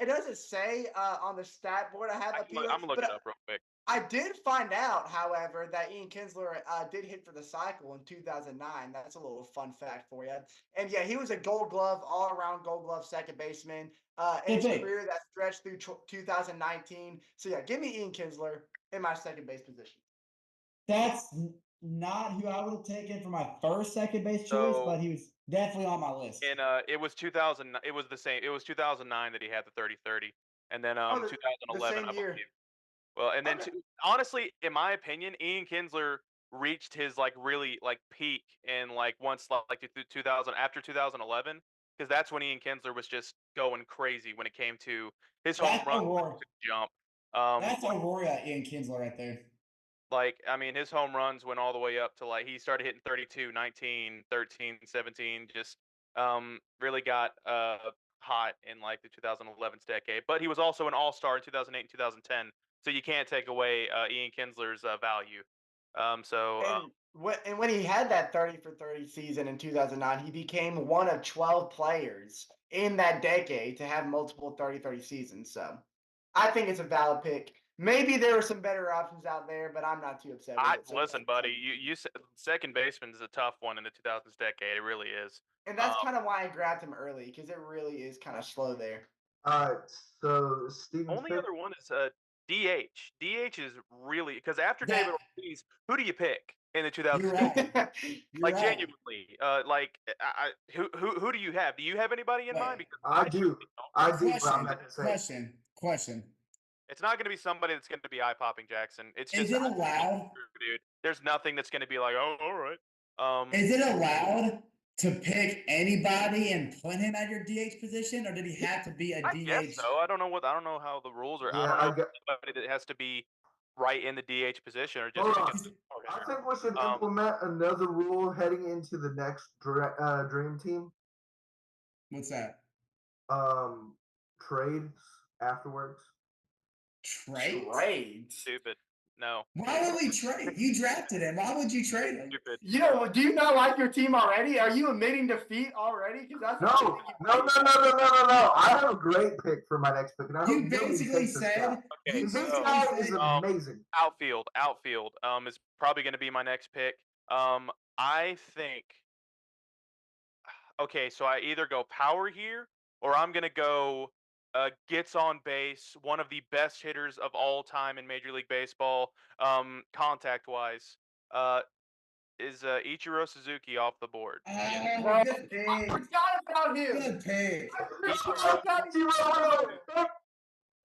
it doesn't say on the stat board I have up here. I'm looking it up real quick. I did find out, however, that Ian Kinsler did hit for the cycle in 2009. That's a little fun fact for you. And yeah, he was a Gold Glove, all-around Gold Glove second baseman in his career that stretched through 2019. So yeah, give me Ian Kinsler in my second base position. That's not who I would have taken for my first second base choice, but he was definitely on my list. And it was 2000. It was the same. It was 2009 that he had the 30-30, and then 2011, I believe. Well, and then honestly, in my opinion, Ian Kinsler reached his really peak in once 2000 after 2011, because that's when Ian Kinsler was just going crazy when it came to his home run jump. That's Aurora Ian Kinsler right there. His home runs went all the way up to he started hitting 32, 19, 13, 17, just really got hot in the 2011's decade. But he was also an all-star in 2008 and 2010. So you can't take away Ian Kinsler's value. And when he had that 30-for-30 season in 2009, he became one of 12 players in that decade to have multiple 30-30 seasons. So I think it's a valid pick. Maybe there are some better options out there, but I'm not too upset with it. Listen, buddy, you second baseman is a tough one in the 2000s decade. It really is. And that's kind of why I grabbed him early, because it really is kind of slow there. All right, so Steven's only other one is DH. DH is really, because after David Ortiz, who do you pick in the 2000s? Genuinely, who do you have? Do you have anybody in mind? Because I do. Question. It's not going to be somebody that's going to be eye-popping, Jackson. It's just, is it allowed, dude? There's nothing that's going to be like, oh, all right. Is it allowed to pick anybody and put him at your DH position, or did he have to be a DH? I guess so. I don't know how the rules are. I don't know if somebody that has to be right in the DH position or just. I think we should implement another rule heading into the next dream team. What's that? Trades afterwards. Trades? Stupid. No. Why would we trade? You drafted him. Why would you trade him? Stupid. You know, do you not like your team already? Are you admitting defeat already? Because that's what I No, think you no, no, no, no, no, no, no. I have a great pick for my next pick, and I hope You Joey basically takes this guy. said. Okay, You This so guy basically is said. amazing. outfield is probably going to be my next pick. I think. Okay, so I either go power here or I'm going to go gets on base, one of the best hitters of all time in Major League Baseball, contact wise. Uh, is Ichiro Suzuki off the board? Oh, Bro, good I pick. forgot about him. Good pick. I forgot about him.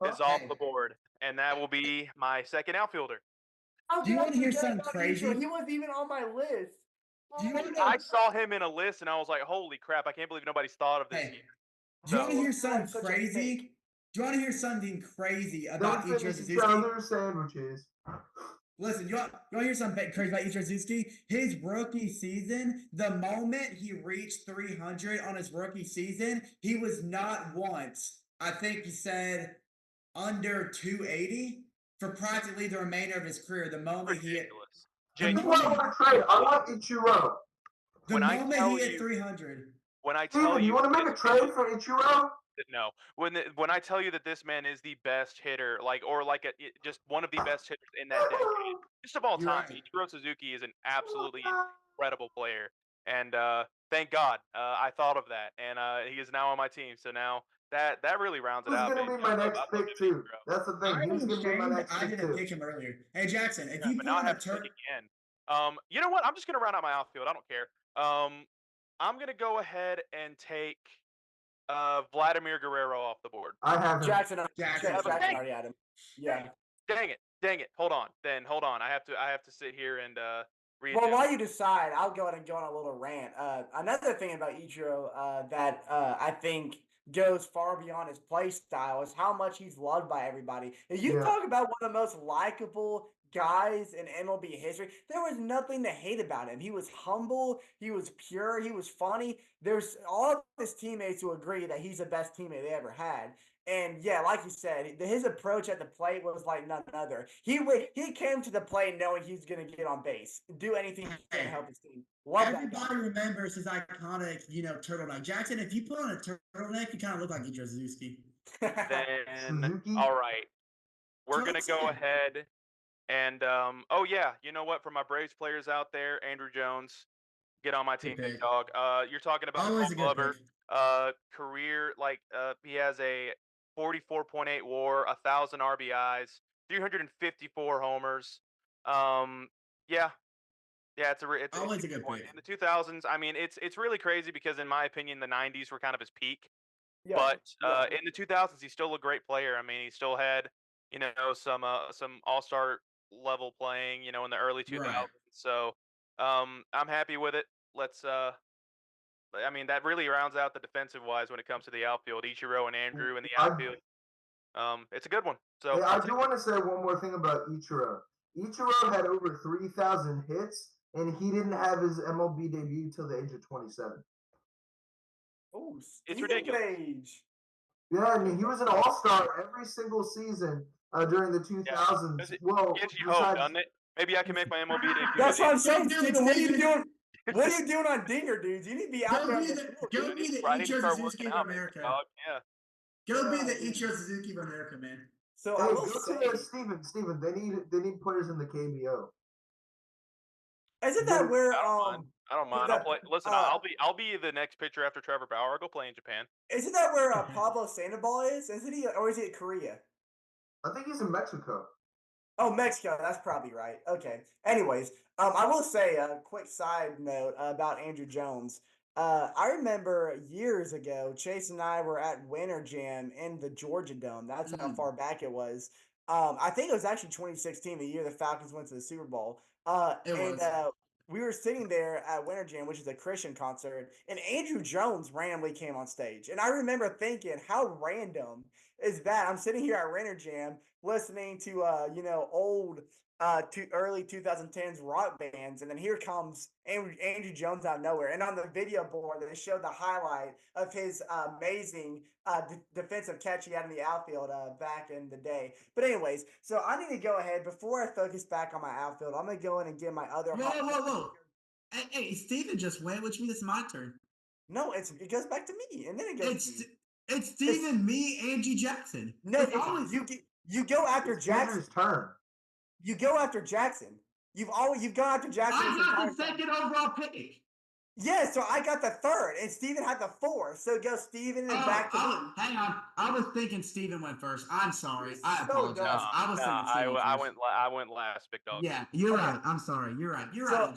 Is off Okay. the board, and that will be my second outfielder. How Do you did I wanna hear forget something about crazy? Ichiro? He wasn't even on my list. Do you want to I saw him in a list, and I was like, "Holy crap! I can't believe nobody's thought of this Hey, yet." do you want to So hear That's something such a crazy? fake. Do you want to hear something crazy about Don't Ichiro finish each Suzuki? other's sandwiches. Listen, you want to hear something crazy about Ichiro Suzuki? His rookie season, the moment he reached 300 on his rookie season, he was not once, I think he said, under 280 for practically the remainder of his career. The moment he hit, ridiculous. the Jake, Who I moment, want to trade? I want Ichiro. the when I moment tell he hit you, 300. when I tell Steven, you want to make a this man trade for Ichiro? no, when I tell you that this man is the best hitter, just one of the best hitters in that decade, just of all You're time, right. Ichiro Suzuki is an absolutely incredible player, and thank God I thought of that, and he is now on my team. So now that really rounds it He was out, going baby. to be my next I love pick it, too. Ichiro. That's the thing. I He was am going to be my ashamed next I pick didn't too. pick him earlier. Hey Jackson, if Yeah, you but put now I on a have to pick again. You know what? I'm just gonna round out my outfield. I don't care. I'm gonna go ahead and take Vladimir Guerrero off the board. I have him. Jackson Jackson. already had him. Yeah. Dang it. Hold on. I have to sit here and read Well, them. while you decide, I'll go ahead and go on a little rant. Another thing about Ichiro that I think goes far beyond his play style is how much he's loved by everybody. If you Yeah. talk about one of the most likable guys in MLB history, there was nothing to hate about him. He was humble, he was pure, he was funny. There's all of his teammates who agree that he's the best teammate they ever had. And yeah, like you said, his approach at the plate was like none other. He came to the plate knowing he's going to get on base, do anything he can to help his team. Love that guy. Everybody remembers his iconic, turtleneck. Jackson, if you put on a turtleneck, you kind of look like Ichiro Suzuki. Then Suzuki? all right, we're gonna Just go saying. ahead and oh yeah, you know what? For my Braves players out there, Andrew Jones, get on my team, Good big pick. dog. You're talking about Always a Gold good Glover. pick. Career he has a 44.8 WAR, 1,000 RBIs, 354 homers. Um, yeah, yeah, it's Always a a good good one. pick. In the 2000s, I mean, it's really crazy because in my opinion, the 90s were kind of his peak. Yeah, But yeah. in the 2000s, he's still a great player. I mean, he still had some all-star level playing, in the early 2000s. Right. So I'm happy with it. Let's I mean, that really rounds out the defensive wise when it comes to the outfield. Ichiro and Andrew in the I, outfield. It's a good one. So yeah, I'll I take do want to say one more thing about Ichiro. Ichiro had over 3,000 hits, and he didn't have his MLB debut till the age of 27. Oh, It's Steven ridiculous. Page. Yeah, I mean, he was an all-star every single season during the Yeah. 2000s. Well, Gives you hope, besides, doesn't it? Maybe I can make my MLB debut. That's what I'm today. saying, Steven, Steven. What are you Steven. doing? What are you doing on Dinger Dudes? You need to be out there on the field. Go I be need, the I need to Ichiro start Suzuki working of out, maybe, America. dog. Yeah. Go be the Yeah, dude. Ichiro Suzuki of America, man. So hey, I will go say, to Steven. They need players in the KBO. isn't that where I don't mind. I'll play. Listen, I'll be the next pitcher after Trevor Bauer. I'll go play in Japan. isn't that where Pablo Sandoval is? Isn't he, or is it Korea? I think he's in Mexico. Oh, Mexico. That's probably right. Okay. Anyways, I will say a quick side note about Andrew Jones. I remember years ago, Chase and I were at Winter Jam in the Georgia Dome. That's how far back it was. I think it was actually 2016, the year the Falcons went to the Super Bowl. It And was. we were sitting there at Winter Jam, which is a Christian concert, and Andrew Jones randomly came on stage. And I remember thinking, how random is that? I'm sitting here at Winter Jam. listening to old early 2010s rock bands, and then here comes Andrew Jones out of nowhere. And on the video board, they showed the highlight of his amazing defensive catch he had in the outfield back in the day. But anyways, so I need to go ahead before I focus back on my outfield. I'm gonna go in and get my other. Whoa. Hey, Steven just went, which means it's my turn. No, it goes back to me, and then it goes. It's Steven, me, Angie Jackson. No, you go after It's Jackson. Andrew's turn. You go after Jackson. You've gone after Jackson. I got the second overall pick. Yeah, so I got the third, and Steven had the fourth. So it goes Steven and back to me. Hang on. I was thinking Steven went first. I'm sorry. I apologize. No, I was thinking Steven first. I went last, big dog. Yeah, you're right. I'm sorry. You're right. You're right.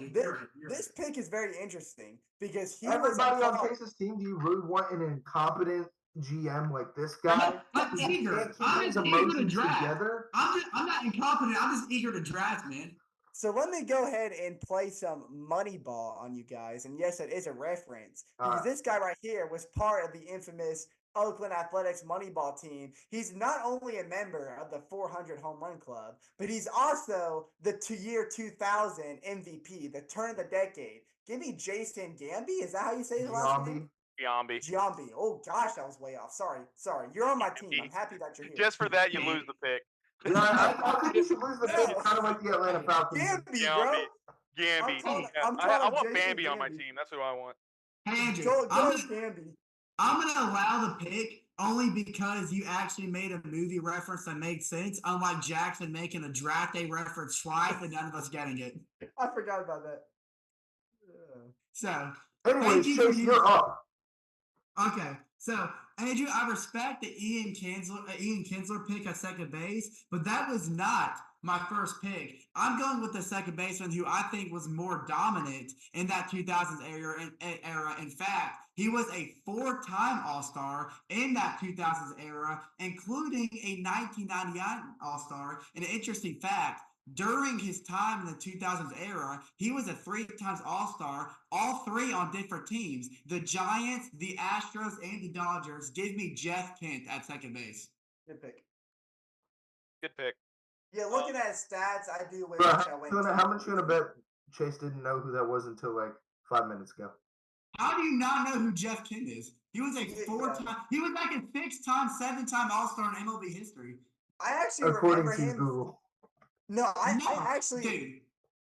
This pick is very interesting because Everybody on Case's team, do you really want an incompetent GM like this guy? I'm eager. I'm just eager to draft. I'm not incompetent. I'm just eager to draft, man. So let me go ahead and play some Moneyball on you guys. And yes, it is a reference. Because this guy right here was part of the infamous Oakland Athletics Moneyball team. He's not only a member of the 400 Home Run Club, but he's also the year 2000 MVP, the turn of the decade. Give me Jason Gamby. Is that how you say his last name? Giambi. Oh, gosh, that was way off. Sorry. You're on my team. I'm happy that you're here. Just for that, you lose the pick. Yeah, I think you should lose the pick, kind of like the Atlanta Falcons. Gamby, bro. Gamby. I want Bambi on my team. That's who I want. Hey, Andrew, Gamby. I'm going to allow the pick only because you actually made a movie reference that made sense, unlike Jackson making a draft day reference twice and none of us getting it. I forgot about that. So, anyways, Chase, you're up. Okay, so Andrew, I respect the Ian Kinsler pick at second base, but that was not my first pick. I'm going with the second baseman who I think was more dominant in that 2000s era. In fact, he was a 4-time All-Star in that 2000s era, including a 1999 All-Star. And an interesting fact, during his time in the 2000s era, he was a 3-time All-Star, all 3 on different teams. The Giants, the Astros, and the Dodgers. Give me Jeff Kent at second base. Good pick. Yeah, looking at his stats, I do wish I went. How much you gonna bet Chase didn't know who that was until like 5 minutes ago? How do you not know who Jeff Kent is? He was a 4-time. He was like a 6-time, 7-time All-Star in MLB history. I actually according remember to him. Google. No, I actually. Dude,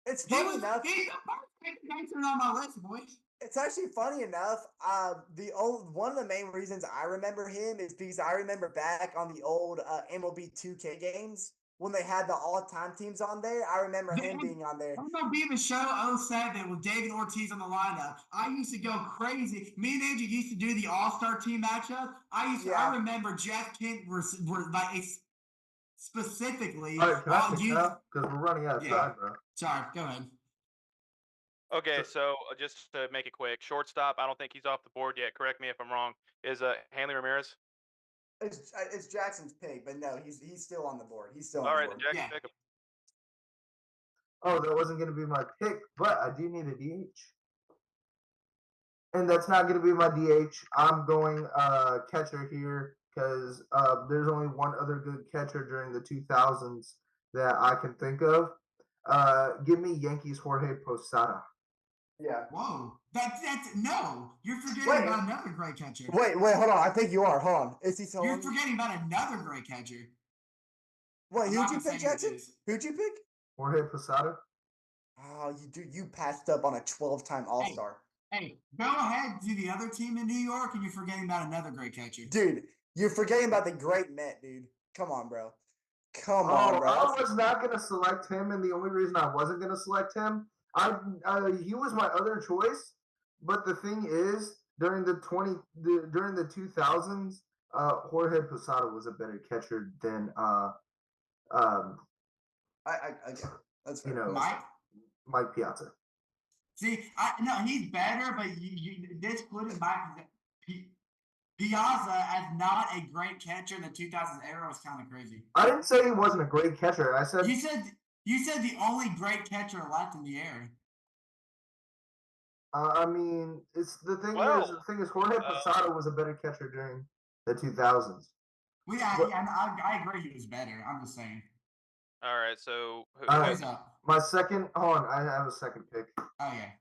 it's funny enough. He's the first on my list, boys. It's actually funny enough. One of the main reasons I remember him is because I remember back on the old MLB 2K games when they had the all-time teams on there. I remember him being on there. MLB The Show 07 with David Ortiz on the lineup. I used to go crazy. Me and Andrew used to do the All-Star team matchup. I remember Jeff Kent were like specifically. All right, can I pick up? Because we're running out of time, bro. Sorry, go ahead. Okay, so just to make it quick, shortstop, I don't think he's off the board yet. Correct me if I'm wrong. Is Hanley Ramirez? It's Jackson's pick, but no, he's still on the board. He's still all on right. the board. Jackson pick him. Oh, that wasn't going to be my pick, but I do need a DH. And that's not going to be my DH. I'm going catcher here because there's only one other good catcher during the 2000s that I can think of. Give me Yankees Jorge Posada. Yeah. Whoa. That's no. You're forgetting about another great catcher. Wait, hold on. I think you are. Hold on. Is he still You're forgetting about another great catcher. Wait, who'd you pick, Jackson? Who'd you pick? Jorge Posada. Oh, you passed up on a 12-time All-Star. Hey, go ahead to the other team in New York, and you're forgetting about another great catcher. Dude, you're forgetting about the great Met, dude. Come on, bro. Come on, bro. I was not going to select him, and the only reason I wasn't going to select him, he was my other choice. But the thing is, during the 2000s, Jorge Posada was a better catcher than I get it. That's fair. Mike Piazza. See, no, he's better, but this putting Mike Piazza as not a great catcher in the 2000s era was kind of crazy. I didn't say he wasn't a great catcher. I said you said the only great catcher left in the era. I mean, the thing is, Jorge Posada was a better catcher during the 2000s. I agree he was better. I'm just saying. All right, so All right. Who's up? My second. Hold on, I have a second pick. Oh yeah.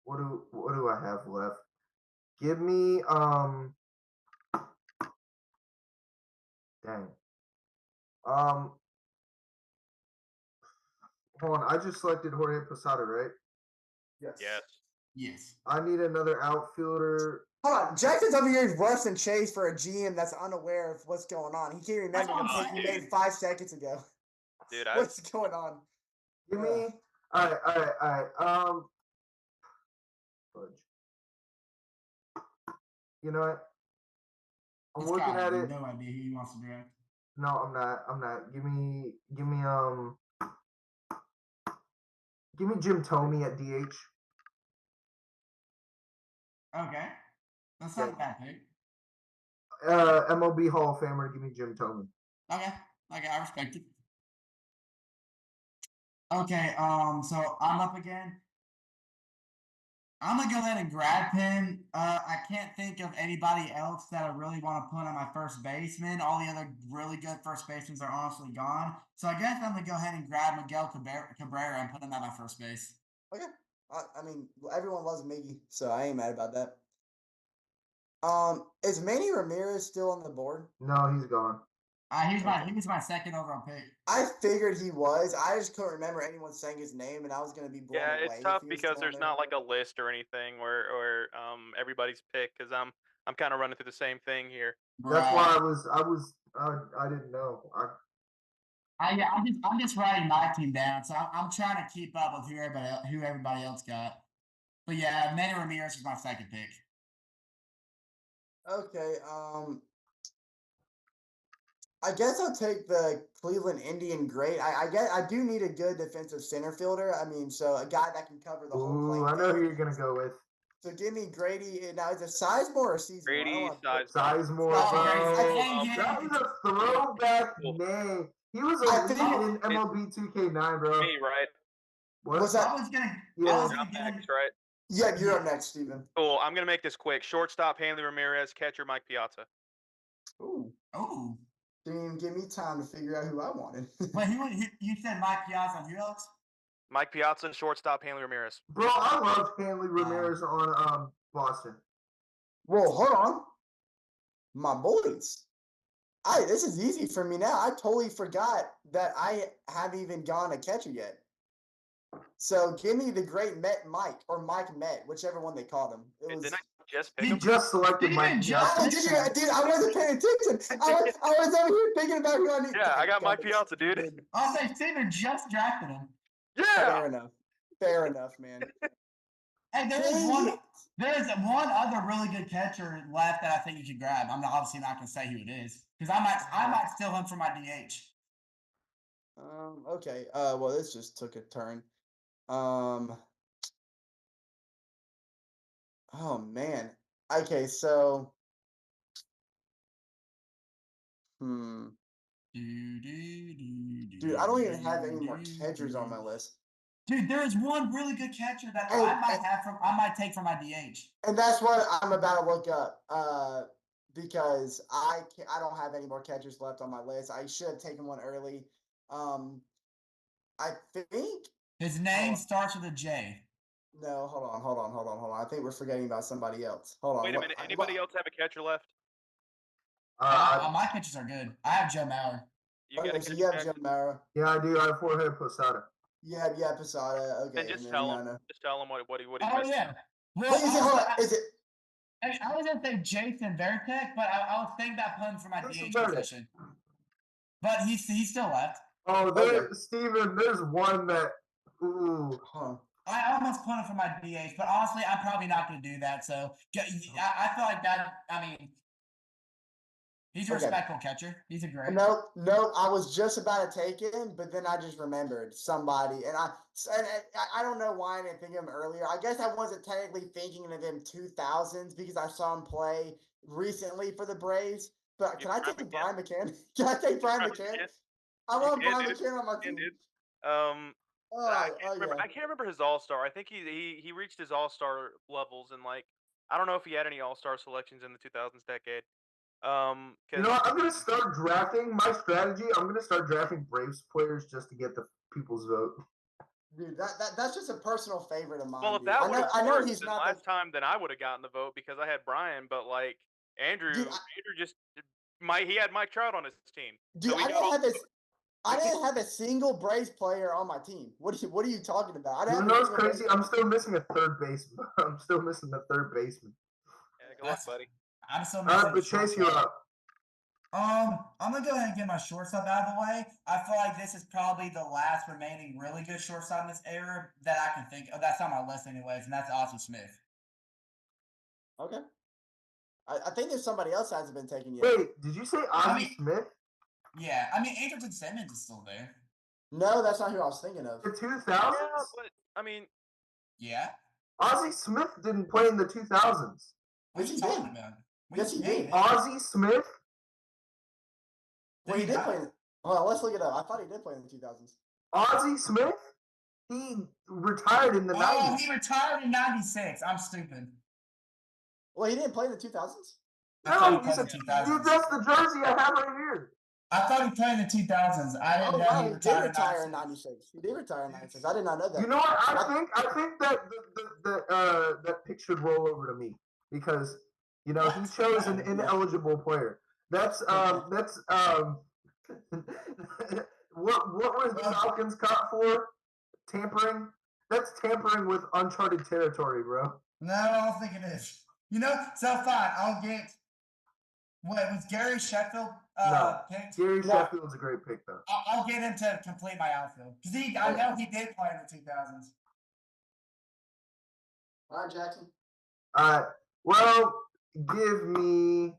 What do I have left? Give me dang. Hold on, I just selected Jorge Posada, right? Yes. Yes. I need another outfielder. Hold on. Jackson's over here is worse than Chase for a GM that's unaware of what's going on. He can't remember the pick he made 5 seconds ago. dude, What's going on? Give me. All right. Fudge. You know what? I'm This looking guy at has it. no idea who he wants to draft. No, I'm not. Give me Jim Thome at DH. Okay. That's not a bad pick. MLB Hall of Famer. Give me Jim Thome. Okay. I respect it. Okay, so I'm up again. I'm gonna go ahead and grab him. I can't think of anybody else that I really want to put on my first baseman. All the other really good first basemen are honestly gone. So I guess I'm gonna go ahead and grab Miguel Cabrera and put him at my first base. Okay. I mean, everyone loves Miggy, so I ain't mad about that. Is Manny Ramirez still on the board? No, he's gone. He was my second overall pick. I figured he was. I just couldn't remember anyone saying his name, and I was gonna be blown away. yeah, it's tough because there's not like a list or anything where everybody's pick because I'm kind of running through the same thing here. That's why I didn't know. I'm just writing my team down, so I'm trying to keep up with who everybody else got. But yeah, Manny Ramirez is my second pick. Okay. I guess I'll take the Cleveland Indian great. I do need a good defensive center fielder. I mean, so a guy that can cover the whole Ooh, playing I know who field. you're gonna go with. So give me Grady. Now is it Sizemore or Sizemore? Grady Sizemore, I that is a throwback name. He was in MLB 2K9, bro. Me, right? What? Was that? I was gonna Next, right? Yeah, you're up next, Steven. Cool. I'm gonna make this quick. Shortstop, Hanley Ramirez. Catcher, Mike Piazza. Ooh. Oh. Didn't even give me time to figure out who I wanted. Wait, you said Mike Piazza and who else? Mike Piazza, shortstop, Hanley Ramirez. Bro, I love Hanley Ramirez on Boston. Whoa, hold on. My boys. This is easy for me now. I totally forgot that I haven't even gone a catcher yet. So give me the great Met Mike or Mike Met, whichever one they called him. It was. Didn't I just pick He him? just selected Mike Piazza. Dude, I wasn't paying attention. I was over here thinking about who I need. Yeah, I got Mike Piazza, dude. I'll say Steven just drafted him. Yeah. Fair enough, man. Hey, there's one other really good catcher left that I think you should grab. I'm obviously not gonna say who it is because I might steal him for my DH. Okay. Well, this just took a turn. Oh man. Okay, so. Dude, I don't even have any more catchers on my list. Dude, there is one really good catcher that I might take from my DH. And that's what I'm about to look up. Because I don't have any more catchers left on my list. I should have taken one early. I think his name starts with a J. No, hold on. I think we're forgetting about somebody else. Hold on. Wait a minute. Anybody else have a catcher left? My catchers are good. I have Joe Mauer. You have Joe Mauer. Yeah, I do. I have Jorge Posada. Yeah, Posada. Okay. And just tell him what he Oh yeah. Well, is it? I was gonna say Jason Veritek, but I was thinking about putting for my DH position. But he's still left. Oh, Steven, there's one that. Ooh. I almost put him for my DH, but honestly, I'm probably not going to do that. So I feel like that. I mean, he's a respectful catcher. He's a great. No, I was just about to take him, but then I just remembered somebody, and I don't know why I didn't think of him earlier. I guess I wasn't technically thinking of him 2000s because I saw him play recently for the Braves. But can I take Brian McCann? Can I take Brian McCann? I want Brian McCann on my team. I can't remember his All-Star. I think he reached his All-Star levels in like I don't know if he had any All-Star selections in the 2000s decade. You know what? I'm gonna start drafting. My strategy. I'm gonna start drafting Braves players just to get the people's vote. Dude, that's just a personal favorite of mine. Well, if dude. that would have I know worked he's this not last time, then I would have gotten the vote because I had Brian. But like Andrew, Dude, Andrew just he had Mike Trout on his team, dude, so he I got didn't all have the this. I didn't have a single Braves player on my team. What are you talking about? I You didn't know have a what's single crazy? Braves I'm still missing a third baseman. I'm still missing the third baseman. Yeah, good luck, buddy. I'm still All missing right, the but Chase, you're shortstop. up. I'm gonna go ahead and get my shortstop out of the way. I feel like this is probably the last remaining really good shortstop in this era that I can think of. That's on my list, anyways, and that's Ozzie Smith. Okay. I think there's somebody else hasn't been taken yet. Wait, did you say Ozzie Smith? Yeah, I mean, Andrelton Simmons is still there. No, that's not who I was thinking of. The 2000s? Yeah, but I mean, Yeah. Ozzie Smith didn't play in the 2000s. What Yes, are he you talking did. about? Yes, he did. Ozzie Smith? Well, he did play. Hold on, let's look it up. I thought he did play in the 2000s. Ozzie Smith? He retired in the 90s. Oh, he retired in '96. I'm stupid. Well, he didn't play in the 2000s. I thought No, he played in the 2000s. that's the jersey I have right here. I thought he played in the 2000s. I didn't Oh know wow, he he did retired retire in in '96. '96. He did retire in '96. I did not know that. You know what? I think that that pick should roll over to me because he chose an ineligible player. That's what was the Falcons caught for? Tampering? That's tampering with uncharted territory, bro. No, I don't think it is. So fine. I'll get. What was Gary Sheffield No, picked? Gary Sheffield's a great pick though. I'll get him to complete my outfield because I know he did play in the 2000s. All right, Jackson. Well, give me.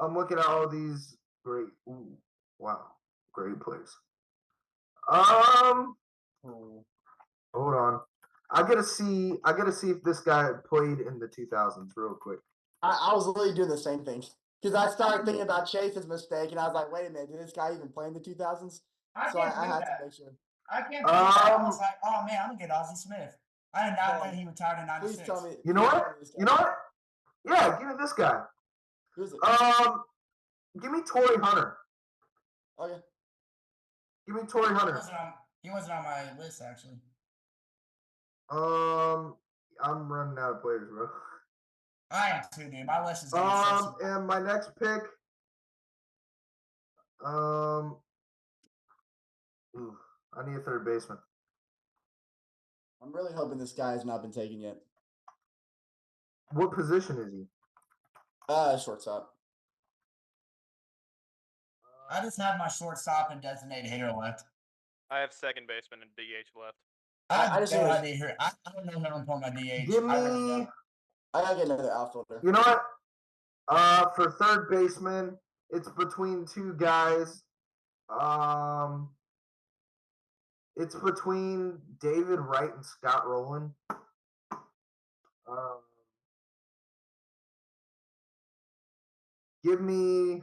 I'm looking at all these great. Ooh, wow, great players. Hold on. I gotta see if this guy played in the 2000s real quick. I was literally doing the same thing because I started thinking about Chase's mistake, and I was like, wait a minute, did this guy even play in the 2000s? So I had to make sure. I can't believe that. I was like, oh man, I'm gonna get Ozzie Smith. I did not know he retired in '96. Please tell me. You know what? You know what? Yeah, give me this guy. Who's it? Give me Torrey Hunter. Okay. Give me Torrey Hunter. He wasn't on my list actually. I'm running out of players, bro. I am too, dude. My list is and my next pick. I need a third baseman. I'm really hoping this guy has not been taken yet. What position is he? Shortstop. I just have my shortstop and designated hitter left. I have second baseman and DH left. I just don't idea here. I don't know how I'm pulling my DH. Give me. I gotta get another outfielder. You know what? For third baseman, it's between two guys. It's between David Wright and Scott Rowland. Give me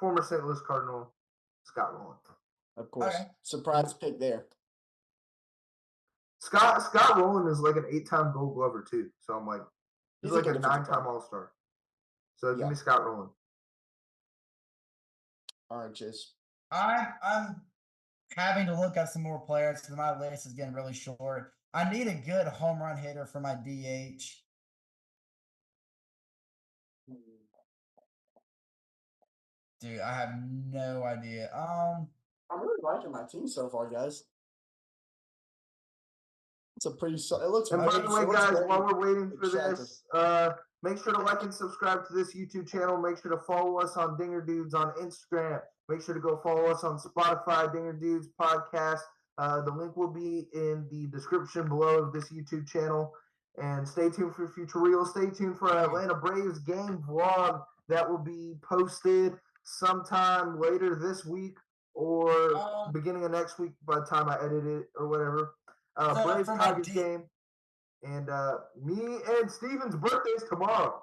former St. Louis Cardinal Scott Rowland. Of course. Okay. Surprise pick there. Scott Rowland is like an 8-time Gold Glover too. So I'm like, he's like a 9-time All-Star. So give me Scott Rowland. All right, Chase. I'm having to look up some more players because my list is getting really short. I need a good home run hitter for my DH. Dude, I have no idea. I'm really liking my team so far, guys. It's a pretty. It looks. And by the way, guys, while we're waiting for this, make sure to like and subscribe to this YouTube channel. Make sure to follow us on Dinger Dudes on Instagram. Make sure to go follow us on Spotify, Dinger Dudes Podcast. The link will be in the description below of this YouTube channel. And stay tuned for future reels. Stay tuned for our Atlanta Braves game vlog that will be posted sometime later this week or beginning of next week by the time I edit it or whatever. Braves Tigers game. And me and Steven's birthday is tomorrow.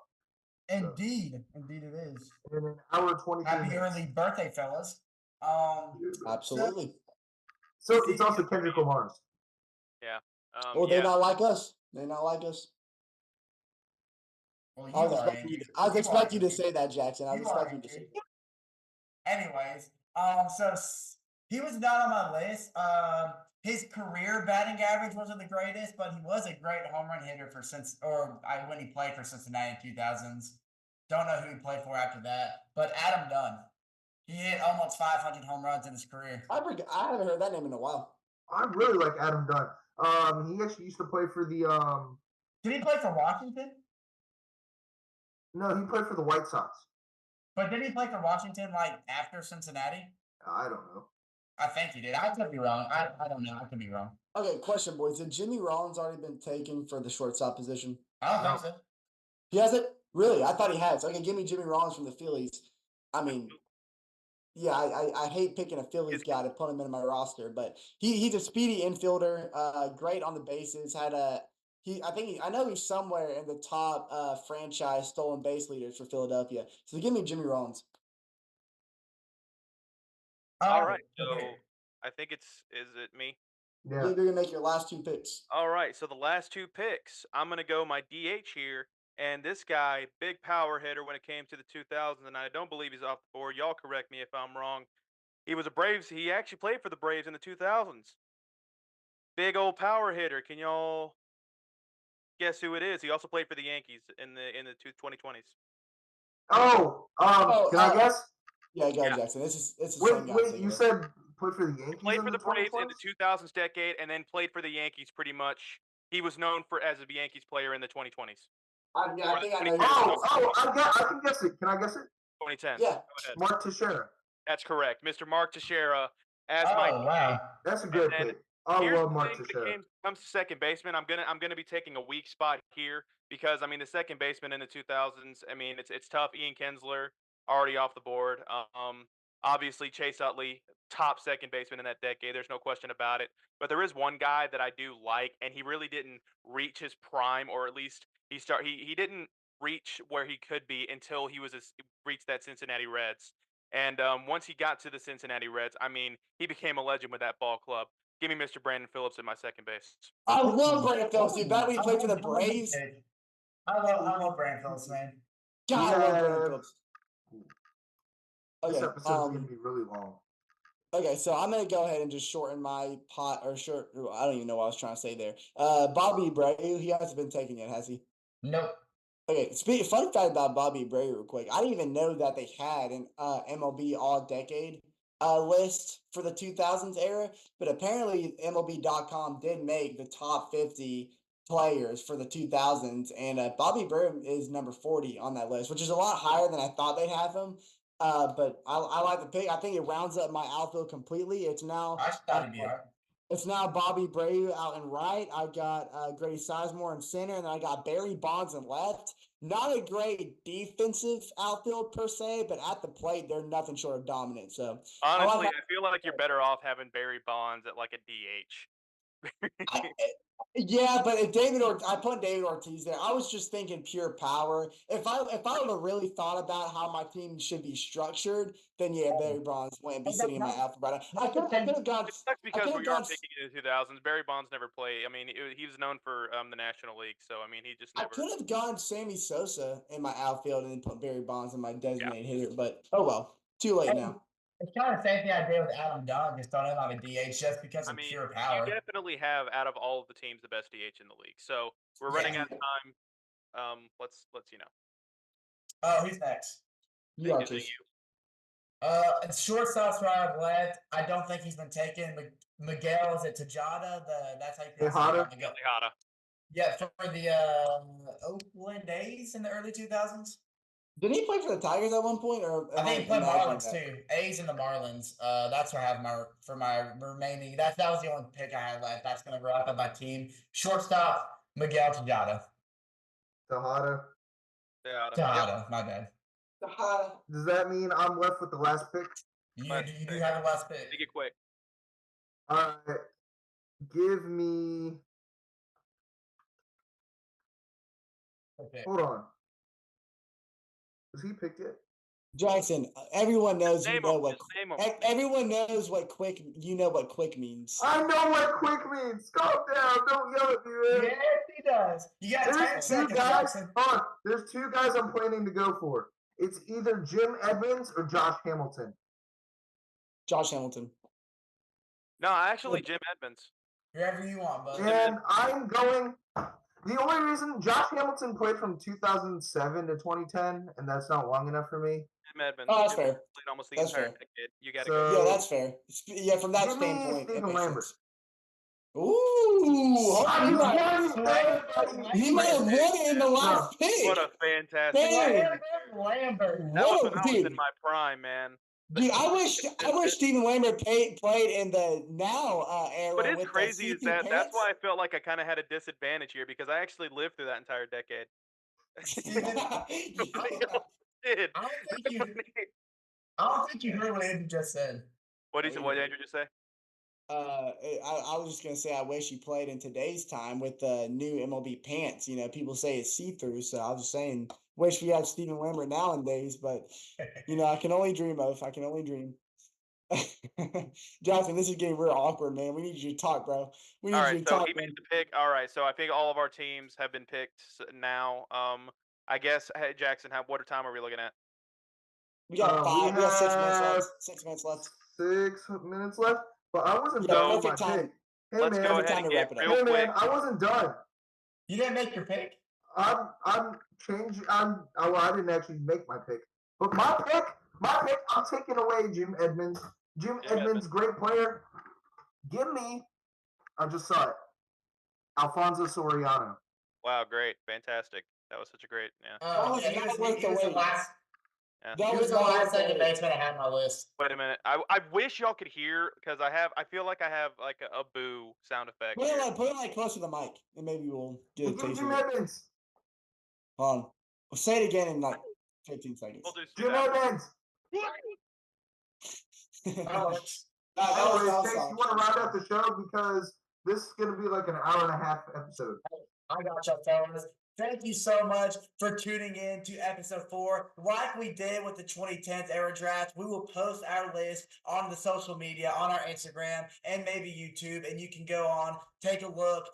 Indeed it is. In an hour 23 Happy minutes. early birthday, fellas. Absolutely. So it's also Kendrick Lamar's. Yeah. They're not like us. They're not like us. Well, I was you are expecting Indian. I was You are expecting you to Indian. say that, Jackson. I was You are expecting you to say Indian. that. Anyways, he was not on my list. His career batting average wasn't the greatest, but he was a great home run hitter when he played for Cincinnati in 2000s. Don't know who he played for after that, but Adam Dunn. He hit almost 500 home runs in his career. I haven't heard that name in a while. I really like Adam Dunn. He actually used to play for the Did he play for Washington? No, he played for the White Sox. But did he play for Washington like after Cincinnati? I don't know. I think he did. I could be wrong. I don't know. I could be wrong. Okay, question, boys. Did Jimmy Rollins already been taken for the shortstop position? I don't think so. He hasn't? Really? I thought he has. Okay, give me Jimmy Rollins from the Phillies. I mean, yeah, I hate picking a Phillies guy to put him in my roster, but he's a speedy infielder, great on the bases. I know he's somewhere in the top franchise stolen base leaders for Philadelphia. So give me Jimmy Rollins. All right, so okay. I think is it me? Yeah. You're gonna make your last two picks. All right, so the last two picks, I'm gonna go my DH here, and this guy, big power hitter when it came to the 2000s, and I don't believe he's off the board. Y'all correct me if I'm wrong. He was a Braves. He actually played for the Braves in the 2000s. Big old power hitter. Can y'all guess who it is? He also played for the Yankees in the 2020s. Can I guess? Yeah, go Yeah. Jackson. This is the Wait, same guy. wait. You said played for the Yankees Played in for the the Braves in 2020s? the 2000s decade, and then played for the Yankees pretty much. He was known for as a Yankees player in the 2020s. I think I know. I can guess it. Can I guess it? 2010s. Yeah. Go ahead. Mark Teixeira. That's correct. Mr. Mark Teixeira as Oh, my wow. That's a good And pick. I here's love the Mark thing when Teixeira. it comes to second baseman. I'm gonna be taking a weak spot here because I mean the second baseman in the 2000s. I mean it's tough. Ian Kinsler already off the board. Obviously Chase Utley, top second baseman in that decade. There's no question about it. But there is one guy that I do like, and he really didn't reach his prime, or at least he didn't reach where he could be until he reached that Cincinnati Reds. And once he got to the Cincinnati Reds, I mean, he became a legend with that ball club. Give me Mr. Brandon Phillips at my second base. I love Brandon Phillips. You bet when he played for the Braves. I love Brandon Phillips, man. God, I love Brandon Phillips. This Okay, episode's gonna be really long. okay, so I'm gonna go ahead and just shorten my pot I don't even know what I was trying to say there. Bobby Abreu, he hasn't been taken yet, has he? Nope. Okay, fun fact about Bobby Abreu real quick. I didn't even know that they had an MLB all decade list for the 2000s era, but apparently MLB.com did make the top 50 players for the 2000s, and Bobby Abreu is number 40 on that list, which is a lot higher than I thought they'd have him. But I like the pick. I think it rounds up my outfield completely. It's now I thought it'd be hard. it's now Bobby Abreu out and right. I got Grady Sizemore in center, and then I got Barry Bonds in left. Not a great defensive outfield per se, but at the plate, they're nothing short of dominant. So Honestly, I feel like you're better off having Barry Bonds at like a DH. yeah, but if I put David Ortiz there. I was just thinking pure power. If I would have really thought about how my team should be structured, then yeah, Barry Bonds wouldn't be sitting in my outfield. Right now. I could have gone. It sucks because we are picking in the 2000s. Barry Bonds never played. I mean, he was known for the National League, so I mean, he just never. I could have gone Sammy Sosa in my outfield and then put Barry Bonds in my designated hitter, but oh well, too late now. It's kind of the same thing I did with Adam Dunn, just throwing him on a DH just because of pure power. You definitely have out of all of the teams the best DH in the league. So we're running out of time. Let's Oh, who's next? You are you. Shortstop's where I've left. I don't think he's been taken. Miguel, is it Tejada? That's how you pronounce it. Miguel. Tejada. Yeah, for the Oakland A's in the early 2000s. Did he play for the Tigers at one point, or I think he played Marlins too. A's and the Marlins. That's where I have my remaining. That was the only pick I had left. That's gonna wrap up my team. Shortstop Miguel Tejada. Tejada. Tejada. My bad. Tejada. Does that mean I'm left with the last pick? You do have the last pick. Make it quick. All right. Give me. Okay. Hold on. Was he picked yet? Jackson, everyone knows everyone knows what quick means. I know what quick means. Calm down. Don't yell at me, man. Yes, he does. You got 10 There's two seconds, guys. Jackson. Hold on. There's two guys I'm planning to go for. It's either Jim Edmonds or Josh Hamilton. Josh Hamilton. No, actually, Jim Edmonds. Whoever you want, bud. And I'm going. The only reason Josh Hamilton played from 2007 to 2010, and that's not long enough for me. Jim Edmonds. Oh, that's Jim fair. Edmonds played almost the That's entire fair. decade. You got to So- go. Yeah, that's fair. Yeah, from that Give me standpoint, it Stephen makes Lambert. sense. Ooh, I he just might, won he might have won it in the last pick. What a fantastic Dang. pick. Lambert. That was What when a I was in dude. my prime, man. Dude, I wish Stephen Lambert played in the now era. But it's with crazy the is that that's pants. why I felt like I kind of had a disadvantage here because I actually lived through that entire decade. Did. I don't think you heard what Andrew just said. What did Andrew just say? I was just gonna say I wish he played in today's time with the new MLB pants. You know, people say it's see through, so I was just saying wish we had Stephen Lambert nowadays, but you know, I can only dream of. I can only dream. Jackson, this is getting real awkward, man. We need you to talk, bro. We need All you right, to so talk. he Man. made the pick. All right, so I think all of our teams have been picked now. I guess, hey Jackson, what time are we looking at? We got five. We got 6 minutes have left. 6 minutes left. 6 minutes left, but I wasn't Yeah, done with my perfect time. pick. Hey Let's man, go perfect ahead time and to get wrap it up. real hey quick. man, I wasn't done. You didn't make your pick? I'm changing. Well, I didn't actually make my pick, but my pick, I'm taking away Jim Edmonds. Jim Edmonds, great player. Give me. I just saw it. Alfonso Soriano. Wow, great, fantastic. That was such a great, yeah. Yeah, he was the last. Yeah. That He was the not last worth the second wait. baseman I had on my list. Wait a minute. I wish y'all could hear because I feel like I have like a boo sound effect. Put here. it like close to the mic, and maybe we'll get a Give me taste Jim of it. Edmonds. Hold on. We'll say it again in like 15 seconds. We'll just do Jim that. Edmonds. Alex. Anyways, was Chase, you want to round out the show because this is going to be like an hour and a half episode. I got you, fellas. Thank you so much for tuning in to episode 4. Like we did with the 2010s era draft, we will post our list on the social media, on our Instagram, and maybe YouTube. And you can go on, take a look,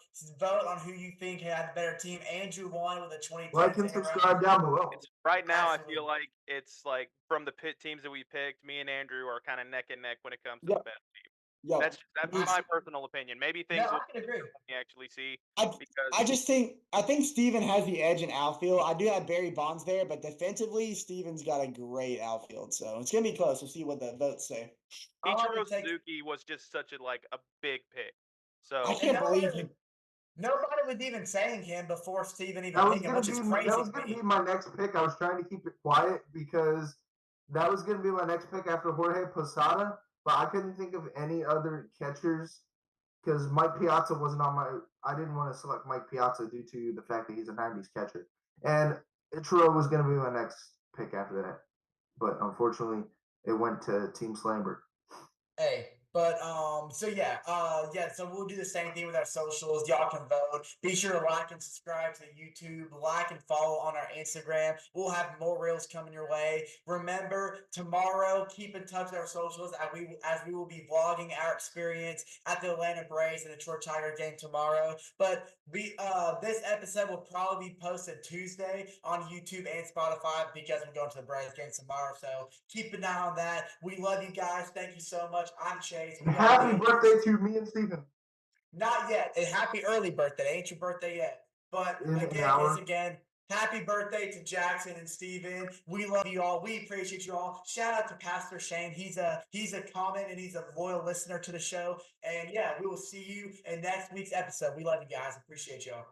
vote on who you think had the better team. Andrew won with the 2010s Like and era. subscribe down below. Right now, Absolutely. I feel like it's like from the pit teams that we picked, me and Andrew are kind of neck and neck when it comes to Yep. the best team. Yo, That's my personal opinion. Maybe things No, will I can agree. we actually see I because think Steven has the edge in outfield. I do have Barry Bonds there, but defensively, Steven's got a great outfield. So it's gonna be close. We'll see what the votes say. I'll have Ichiro to take- Suzuki was just such a big pick. So I can't believe nobody- him. Nobody was even saying him before Steven even That was picked him, gonna which is be crazy. that was to gonna me. be my next pick. I was trying to keep it quiet because that was gonna be my next pick after Jorge Posada, but I couldn't think of any other catchers because Mike Piazza wasn't on my. I didn't want to select Mike Piazza due to the fact that he's a '90s catcher, and Ichiro was gonna be my next pick after that, but unfortunately, it went to Team Slambert. Hey, but so so we'll do the same thing with our socials. Y'all can vote. Be sure to like and subscribe to the YouTube, like and follow on our Instagram. We'll have more reels coming your way. Remember, tomorrow, keep in touch with our socials as we will be vlogging our experience at the Atlanta Braves and the Detroit Tiger game tomorrow. But this episode will probably be posted Tuesday on YouTube and Spotify because we're going to the Braves game tomorrow. So keep an eye on that. We love you guys. Thank you so much. I'm Chase. And happy birthday to me and Steven. Not yet. And happy early birthday. Ain't your birthday yet. But In an again, hour. once again, happy birthday to Jackson and Steven. We love you all. We appreciate you all. Shout out to Pastor Shane. He's a comment and he's a loyal listener to the show. And yeah, we will see you in next week's episode. We love you guys. Appreciate y'all.